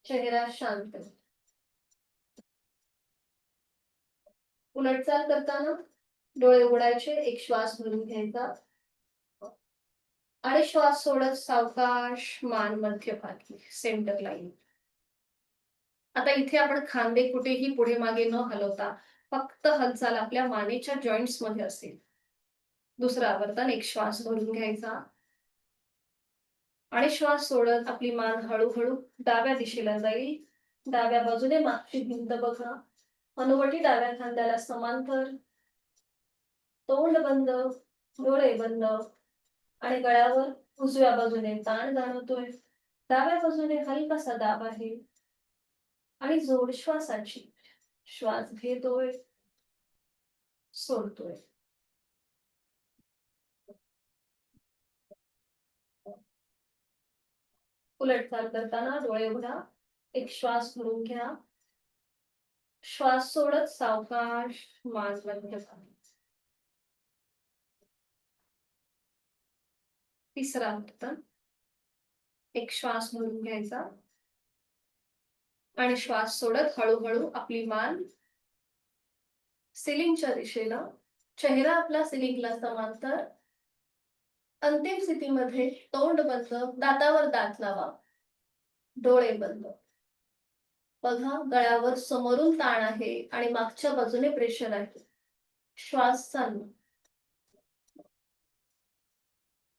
चेहरा शांत. उलटचाल करताना डोळे उघडायचे, एक श्वास भरून घ्यायचा आणि श्वास सोडत सावकाश मान मध्यभागी, सेंटर लाईन. आता इथे आपण खांदे कुठेही पुढे मागे न हलवता फक्त हालचाल आपल्या मानेच्या जॉइंट्स मध्ये असेल. दुसरं आवर्तन. एक श्वास भरून घ्यायचा आणि श्वास सोडत आपली मान हळूहळू डाव्या दिशेला जाईल. डाव्या बाजूने मागची भिंत बघा. हनुवटी डाव्या खांद्याला समांतर. तोंड बंद, डोळे बंद आणि गळ्यावर उजव्या बाजूने ताण जाणवतोय. डाव्या बाजूने हलकासा दाब आहे आणि जोड श्वासाची. श्वास घेतोय, सोडतोय. उलटचाल करताना डोळे उघडा. एक श्वास भरून घ्या. श्वास सोडत सावकाश मान मध्यभागी. तिसरा आवर्तन. एक श्वास भरून घ्यायचा आणि श्वास सोडत हळूहळू आपली मान सिलिंगच्या दिशेला. चेहरा आपला सिलिंगला समांतर. अंतिम स्थितीमध्ये तोंड बंद, दातावर दात लावा, डोळे बंद. बघा, गळ्यावर समोरून ताण आहे आणि मागच्या बाजूने प्रेशर आहे. श्वास चालू.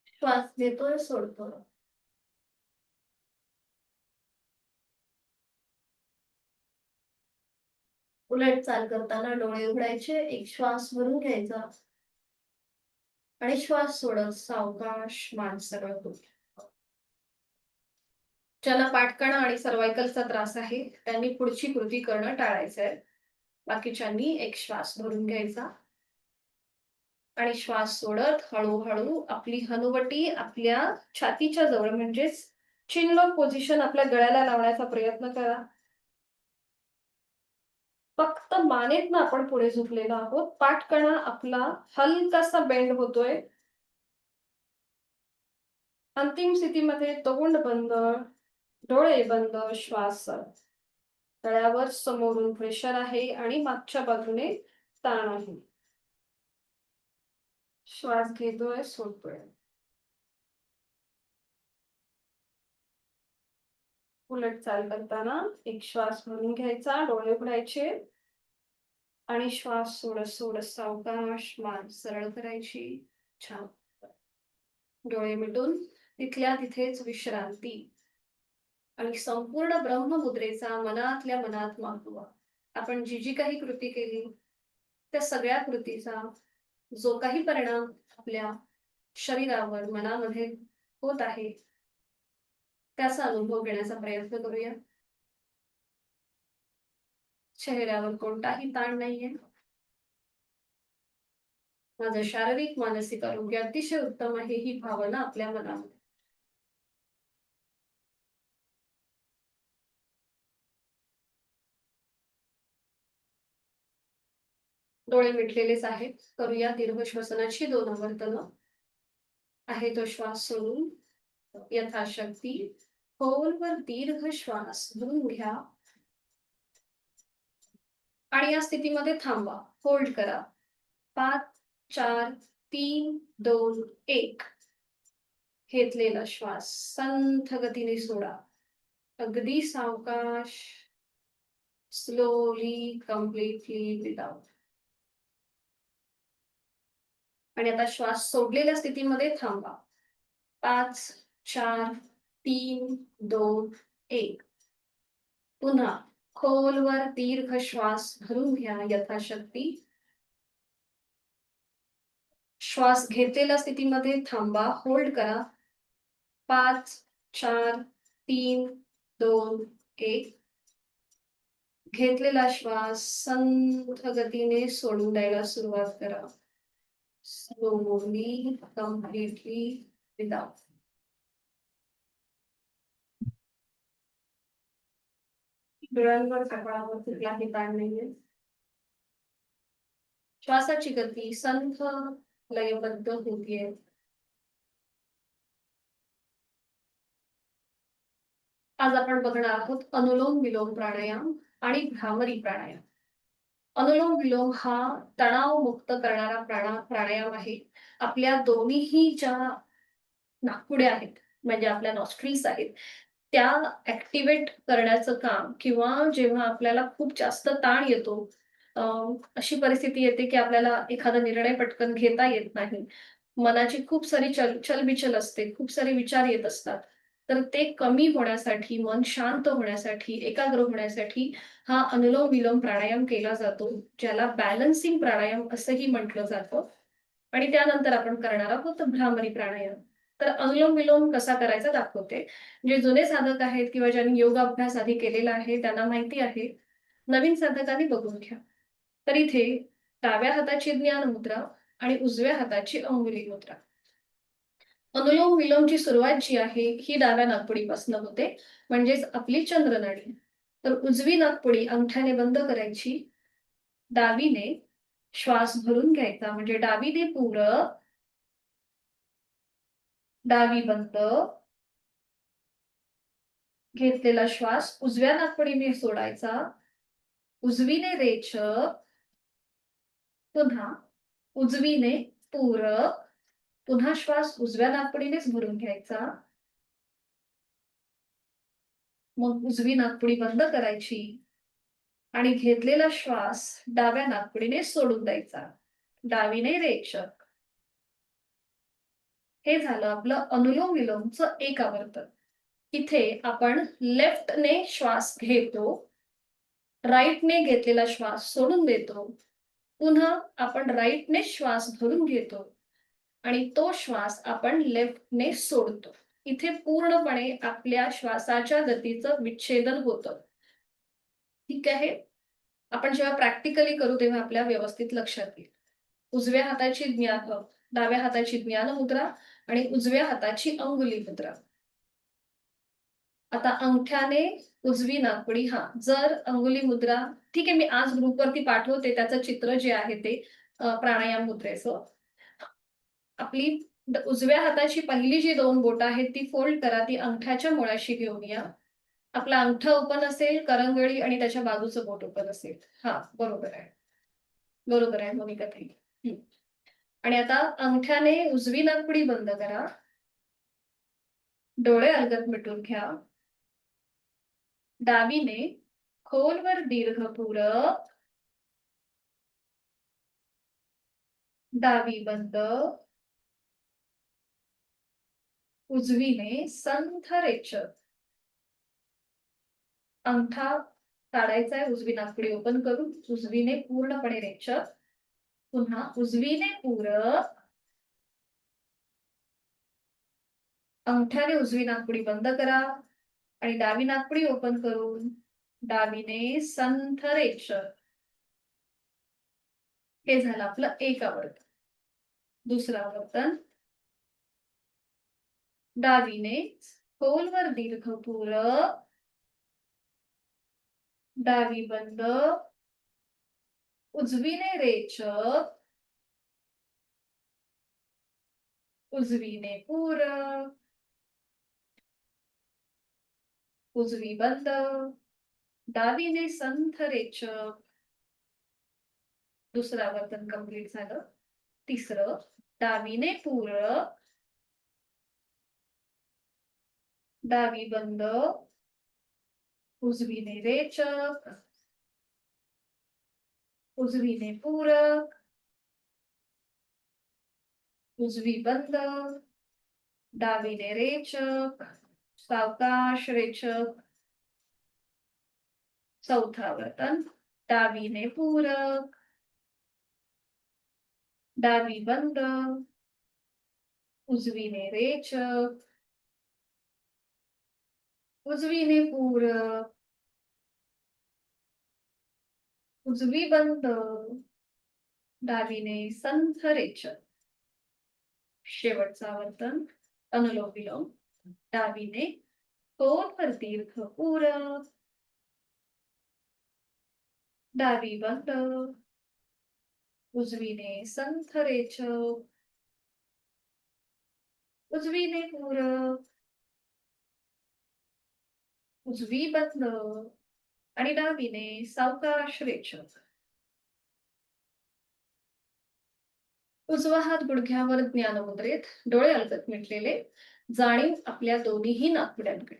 श्वास घेतोय, सोडतोय. उलट चाल करताना डोळे उघडायचे, एक श्वास भरून घ्यायचा आणि श्वास सोडत सावकाश मान सरळ होईल. ज्यांना पाठकणा आणि सर्वायकलचा त्रास आहे त्यांनी पुढची कृती करणं टाळायचं आहे. बाकीच्यांनी एक श्वास भरून घ्यायचा आणि श्वास सोडत हळूहळू आपली हनुवटी आपल्या छातीच्या जवळ, म्हणजेच चिन लॉक पोझिशन आपल्या गळ्याला लावण्याचा प्रयत्न करा. फक्त मानेतनं आपण पुढे झुकलेलो आहोत. पाठकणा आपला हलकासा बेंड होतोय. अंतिम स्थितीमध्ये तोंड बंद, डोळे बंद, श्वास. गळ्यावर समोरून प्रेशर आहे आणि मागच्या बाजूने ताण आहे. श्वास घेतोय, सोडतोय. उलट चाल करताना एक श्वास भरून घ्यायचा, डोळे उघडायचे आणि श्वास सोडत सोडत सावकाश मान सरळ करायची. छान. डोळे मिटून तिथल्या तिथेच विश्रांती आणि संपूर्ण ब्रह्ममुद्रेचा मनातल्या मनात मागोवा. आपण जी जी काही कृती केली त्या सगळ्या कृतीचा जो काही परिणाम आपल्या शरीरावर मनामध्ये होत आहे त्याचा अनुभव घेण्याचा प्रयत्न करूया. चेहऱ्यावर कोणताही ताण नाहीये. माझं शारीरिक मानसिक आरोग्य अतिशय उत्तम आहे ही भावना आपल्या मनामध्ये. डोळे मिटलेलेच आहेत. करूया दीर्घ श्वसनाची 2 आवर्तनं. आहे तो श्वास सोडून यथाशक्ती खोलवर दीर्घ श्वास घेऊन घ्या आणि या स्थितीमध्ये थांबा. होल्ड करा. 5, 4, 3, 2, 1. घेतलेला श्वास संथ गतीने सोडा. अगदी सावकाश. Slowly, completely without. आणि आता श्वास सोडलेल्या स्थितीमध्ये थांबा. 5, 4, 3, 2, 1. पुन्हा खोलवर दीर्घ श्वास भरून घ्या यथाशक्ती. श्वास घेतलेल्या स्थितीमध्ये थांबा. होल्ड करा. 5, 4, 3, 2, 1. घेतलेला श्वास संथ गतीने सोडून द्यायला सुरुवात करा. Slowly, completely without. डोळ्यांवर कपाळावर कुठलाही ताण नाहीये. श्वासाची गती संथ लयबद्ध होतीये. आज आपण बघणार आहोत अनुलोम विलोम प्राणायाम आणि भ्रामरी प्राणायाम. अनुलोम विलोम हा तणाव मुक्त करणारा प्राणायाम आहे. आपल्या दोन्हीही ज्या नाकपुड्या आहेत म्हणजे आपल्या नॉस्ट्रील्स आहेत त्या ऍक्टिव्हेट करण्याचं काम किंवा जेव्हा आपल्याला खूप जास्त ताण येतो अशी परिस्थिती येते की आपल्याला एखादा निर्णय पटकन घेता येत नाही. मनाची खूप सारी चलबिचल असते, खूप सारे विचार येत असतात. तर ते कमी होण्यासाठी, मन शांत होण्यासाठी, एकाग्र होण्यासाठी हा अनुलोम विलोम प्राणायाम केला जातो, ज्याला बॅलन्सिंग प्राणायाम असंही म्हटलं जातं. आणि त्यानंतर आपण करणार आहोत भ्रामरी प्राणायाम. तर अनुलोम विलोम कसा करायचा दाखवते. जे जुने साधक आहेत किंवा ज्यांनी योगाभ्यास आधी केलेला आहे त्यांना माहिती आहे. नवीन साधकांनी बघून घ्या. तर इथे डाव्या हाताची ज्ञान मुद्रा आणि उजव्या हाताची अंगुली मुद्रा. अनुलोम विलोमची सुरुवात जी आहे ही डाव्या नाकपुडीपासून होते म्हणजेच आपली चंद्रनाडी. तर उजवी नाकपुडी अंगठ्याने बंद करायची. डावीने श्वास भरून घ्यायचा म्हणजे डावीने पुरं, डावी बंद. घेतलेला श्वास उजव्या नाकपुडीने सोडायचा. उजवीने रेचक. पुन्हा उजवीने पूरक. पुन्हा श्वास उजव्या नाकपुडीनेच भरून घ्यायचा. मग उजवी नाकपुडी बंद करायची आणि घेतलेला श्वास डाव्या नाकपुडीने सोडून द्यायचा. डावीने रेचक. हे झालं आपलं अनुलोम विलोमचं एक आवर्तन. इथे आपण लेफ्टने श्वास घेतो, राईटने घेतलेला श्वास सोडून देतो. पुन्हा आपण राईटने श्वास भरून घेतो आणि तो श्वास आपण लेफ्टने सोडतो. इथे पूर्णपणे आपल्या श्वासाच्या गतीचं विच्छेदन होतं. ठीक आहे. आपण जेव्हा प्रॅक्टिकली करू तेव्हा आपल्या व्यवस्थित लक्षात येईल. उजव्या हाताची डाव्या हाताची ज्ञान मुद्रा आणि उजव्या हाताची अंगुली मुद्रा. आता अंगठ्याने उजवी नाकपुडी. जर अंगुली मुद्रा ठीक आहे, मी आज ग्रुपवरती पाठवते त्याचं चित्र जे आहे ते प्राणायाम मुद्रेचं. आपली उजव्या हाताची पहिली जी 2 बोटं आहेत ती फोल्ड करा, ती अंगठ्याच्या मुळाशी घेऊन या. आपला अंगठा ओपन असेल, करंगळी आणि त्याच्या बाजूचं बोट ओपन असेल. बरोबर आहे. बरोबर आहे मोनिका ताई. आणि आता अंगठ्याने उजवी नाकपुडी बंद करा. डोळे अलगद मिटून घ्या. डावीने खोलवर दीर्घ पूरक. डावी बंद. उजवीने संथ रेचक. अंगठा काढायचा आहे, उजवी नाकपुडी ओपन करून उजवीने पूर्णपणे रेचक. पुन्हा उजवीने पूरक. अंगठ्याने उजवी नाकपुडी बंद करा आणि डावी नाकपुडी ओपन करून डावीने संथ रेचक. हे झालं आपलं एक आवर्तन. दुसरं आवर्तन डावीने खोलवर दीर्घ पूरक. डावी बंद. उजवीने रेचक. उजवीने पूरक. उजवी बंद. डावीने संथ रेचक. दुसरं आवर्तन कंप्लीट झालं. तिसरं डावीने पूरक. डावी बंद. उजवीने रेचक. उजवीने पूरक. उजवी बंद. डावीने रेचक. सावकाश रेचक. चौथं आवर्तन डावीने पूरक. डावी बंद. उजवीने रेचक. उजवीने पूरक. उजवी बंद. डावीने संथ रेचक. शेवटचं आवर्तन अनुलोम विलोम. डावीने खोलवर दीर्घ पूरक. डावी बंद. उजवीने संथ रेचक. उजवीने पूरक. उजवी बंद आणि डावीने सावकाश रेचक. उजवा हात गुडघ्यावर ज्ञानमुद्रेत, डोळे अलगद मिटलेले, जाणीव आपल्या दोन्हीही नाकपुड्यांकडे.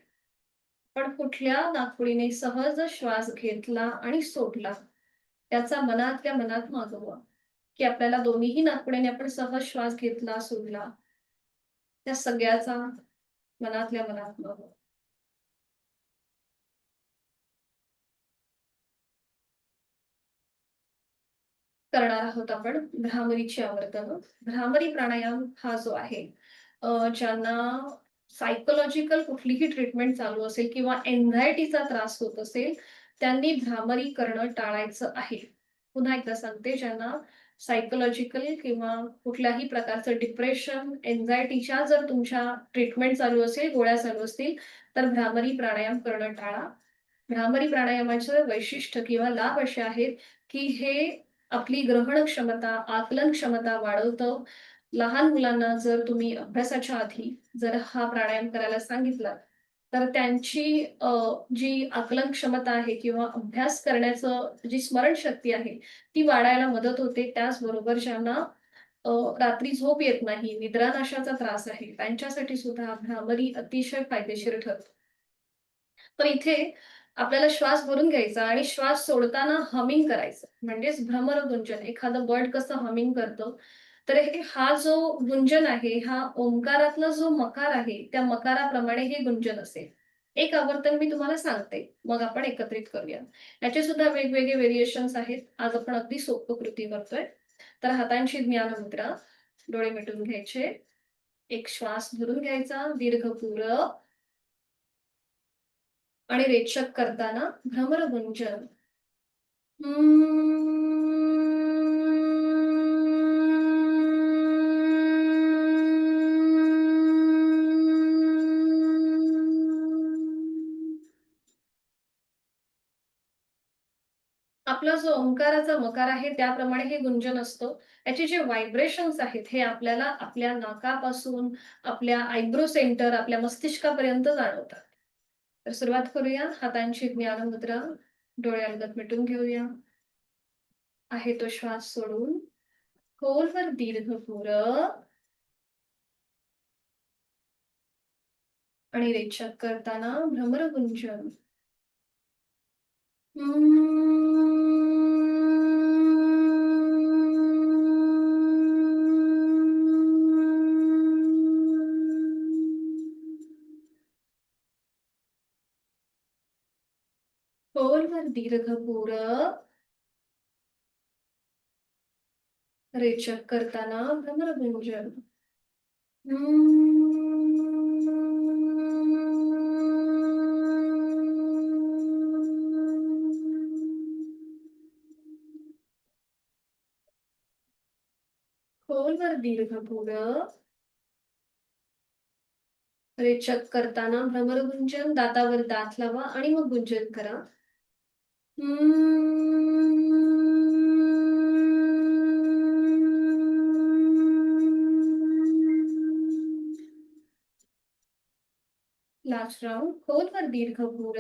पण कुठल्या नाकपुडीने सहज श्वास घेतला आणि सोडला त्याचा मनातल्या मनात मागोवा, की आपल्याला दोन्हीही नाकपुड्याने आपण सहज श्वास घेतला सोडला त्या सगळ्याचा मनातल्या मनात मागोवा. करणार आहोत आपण भ्रामरीची आवर्तन. भ्रामरी प्राणायाम हा जो आहे ज्यांना सायकोलॉजिकल कुठलीही ट्रीटमेंट चालू असेल किंवा एन्झायटीचा त्रास होत असेल त्यांनी भ्रामरी करणं टाळायचं आहे. पुन्हा एकदा सांगते, ज्यांना सायकोलॉजिकल किंवा कुठल्याही प्रकारचं डिप्रेशन एन्झायटीच्या जर तुमच्या ट्रीटमेंट चालू असेल, गोळ्या चालू असतील तर भ्रामरी प्राणायाम करणं टाळा. भ्रामरी प्राणायामाचे वैशिष्ट्य किंवा लाभ असे आहेत की हे आपली ग्रहण क्षमता, आकलन क्षमता वाढवतं. लहान मुलांना जर तुम्ही अभ्यासाच्या आधी जर हा प्राणायाम करायला सांगितला तर त्यांची जी आकलन क्षमता आहे किंवा अभ्यास करण्याचं जी स्मरणशक्ती आहे ती वाढायला मदत होते. त्याचबरोबर ज्यांना रात्री झोप येत नाही, निद्रानाशाचा त्रास आहे त्यांच्यासाठी सुद्धा भ्रामरी अतिशय फायदेशीर ठरतो. तर इथे आपल्याला श्वास भरून घ्यायचा आणि श्वास सोडताना हमिंग करायचं, म्हणजेच भ्रमरगुंजन. एखादं बर्ड कसं हमिंग करतं तर हा जो गुंजन आहे हा ओंकारातला जो मकार आहे त्या मकाराप्रमाणे हे गुंजन असेल. एक आवर्तन मी तुम्हाला सांगते, मग आपण एकत्रित करूया. याचे सुद्धा वेगवेगळे व्हेरिएशन्स आहेत. आज आपण अगदी सोपं कृती करतोय. तर हातांची ज्ञानमुद्रा, डोळे मिटून घ्यायचे, एक श्वास भरून घ्यायचा दीर्घ पूरक आणि रेचक करताना भ्रमरगुंजन. आपला जो ओंकाराचा मकार आहे त्याप्रमाणे हे गुंजन असतं. याचे जे व्हायब्रेशन्स आहेत हे आपल्याला आपल्या नाकापासून आपल्या आयब्रो सेंटर, आपल्या मस्तिष्कापर्यंत जाणवतात. तर सुरुवात करूया. हातांची ज्ञानमुद्रा, डोळे अलगद मिटून घेऊया. आहे तो श्वास सोडून खोलवर दीर्घ पूरक आणि रेचक करताना भ्रमरगुंजन. दीर्घ पूर रेचक करताना भ्रमरगुंजन. खोलवर दीर्घ पूर रेचक करताना भ्रमरगुंजन. दातावर दात लावा आणि मग गुंजन करा. Last round. खोलवर दीर्घ पूर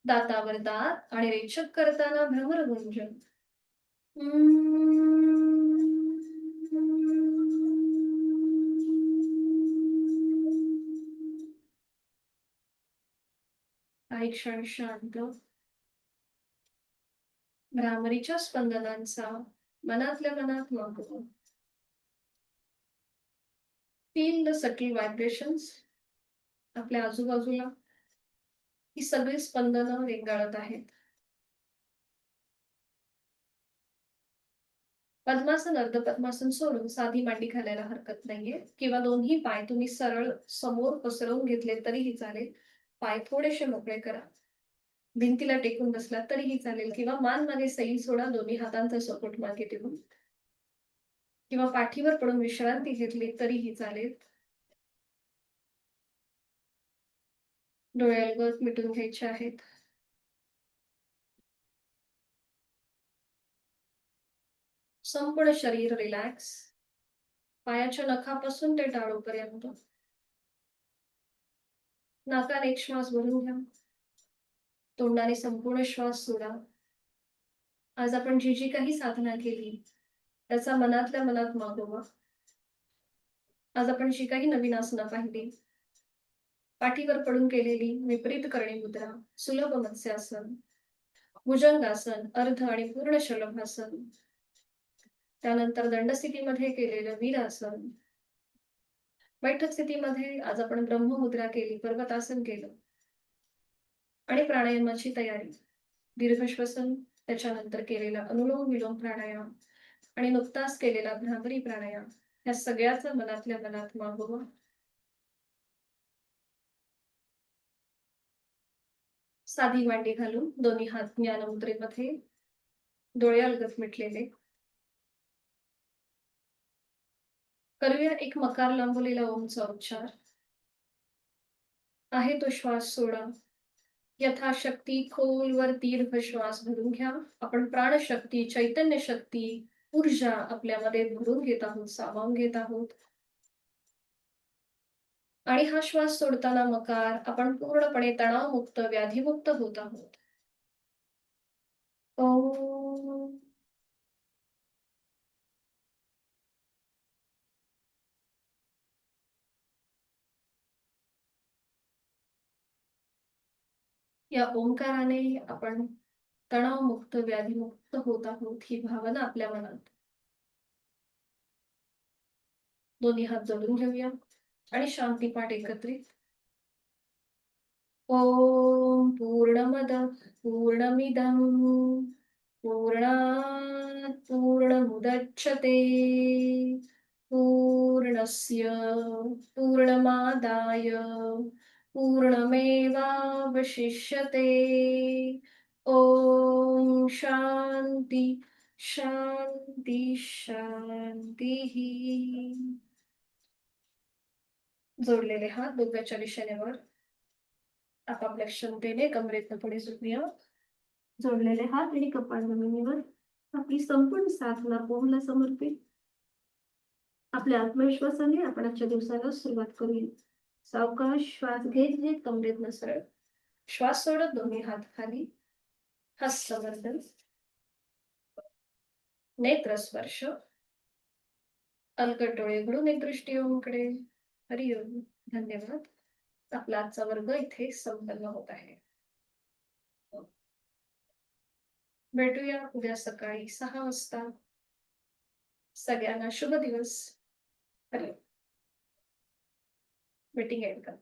दातावर दात आणि रेचक करताना भ्रमरगुंजन. काही क्षण शांत. भ्रामरीच्या स्पंदनांचा मनातल्या मनात मागोवा. Feel the subtle vibrations. आपल्या आजूबाजूला ही सगळी स्पंदनं रेंगाळत आहेत. पद्मासन अर्ध पद्मासन सोडून साधी मांडी घालायला हरकत नाहीये, किंवा दोन्ही पाय तुम्ही सरळ समोर पसरवून घेतले तरीही चालेल. पाय थोडेसे मोकळे करा. भिंतीला टेकून बसलात तरीही चालेल, किंवा मान मागे सैल सोडा दोन्ही हातांचा सपोर्ट मागे देऊन, किंवा पाठीवर पडून विश्रांती घेतली तरीही चालेल. डोळे अलगद मिटून घ्यायचे आहेत. संपूर्ण शरीर रिलॅक्स. पायाच्या नखापासून ते टाळूपर्यंत. नाकाने एक श्वास भरून घ्या. तोंडाने संपूर्ण श्वास सोडा. आज आपण जी जी काही साधना केली त्याचा मनातल्या मनात मागोवा. आज आपण जी काही नवीन आसनं पाहिली, पाठीवर पडून केलेली विपरीत करणी मुद्रा, सुलभ मत्स्यासन, भुजंगासन, अर्ध आणि पूर्ण शलभासन, त्यानंतर दंडस्थितीमध्ये केलेलं वीरासन, बैठक स्थितीमध्ये आज आपण ब्रह्ममुद्रा केली, पर्वतासन केलं, आणि प्राणायामाची तयारी. दीर्घ श्वसन, त्याच्यानंतर केलेला अनुलोम विलोम प्राणायाम आणि नुकताच केलेला भ्रामरी प्राणायाम, या सगळ्याचा मनातल्या मनात मागोवा. साधी मांडी घालून दोन्ही हात ज्ञान मुद्रेमध्ये, डोळे अलगद मिटलेले. करूया एक मकार लांबवलेला ओमचा उच्चार. आहे तो श्वास सोडा. यथाशक्ती खोलवर दीर्घ श्वास भरून घ्या. आपण प्राणशक्ती, चैतन्य शक्ती, ऊर्जा आपल्यामध्ये भरून घेत आहोत, सामावून घेत आहोत. आणि हा श्वास सोडताना मकार आपण पूर्णपणे तणावमुक्त, व्याधीमुक्त होत आहोत. ओम. या ओंकाराने आपण तणावमुक्त, व्याधीमुक्त होत आहोत, ही भावना आपल्या मनात. दोन्ही हात जोडून घेऊया आणि शांती पाठ एकत्रित. ओम पूर्णमद पूर्णमिदं पूर्णात् पूर्णमुदच्यते पूर्णस्य पूर्णमादाय पूर्णमेवावशिष्यते. ओम शांती शांती शांती. जोडलेले हात डोक्याच्या दिशेने वर. आपापल्या क्षमतेने कमरेतनं पुढे झुकूया. जोडलेले हात आणि कपाळ जमिनीवर. आपली संपूर्ण साधना ओमला समर्पित. आपल्या आत्मविश्वासाने आपण आजच्या दिवसाला सुरुवात करूया. सावकाश श्वास घेत घेत कमरेतनं सरळ श्वास सोडत दोन्ही हात खाली. हस्तवर्धन, नेत्र स्पर्श, अलगद डोळे उघडून एक दृष्टी ओमकडे. हरिओम. धन्यवाद. आपला आजचा वर्ग इथे संपन्न होत आहे. भेटूया उद्या सकाळी 6 वाजता. सगळ्यांना शुभ दिवस. हरिओम. मीटिंग एंड कर.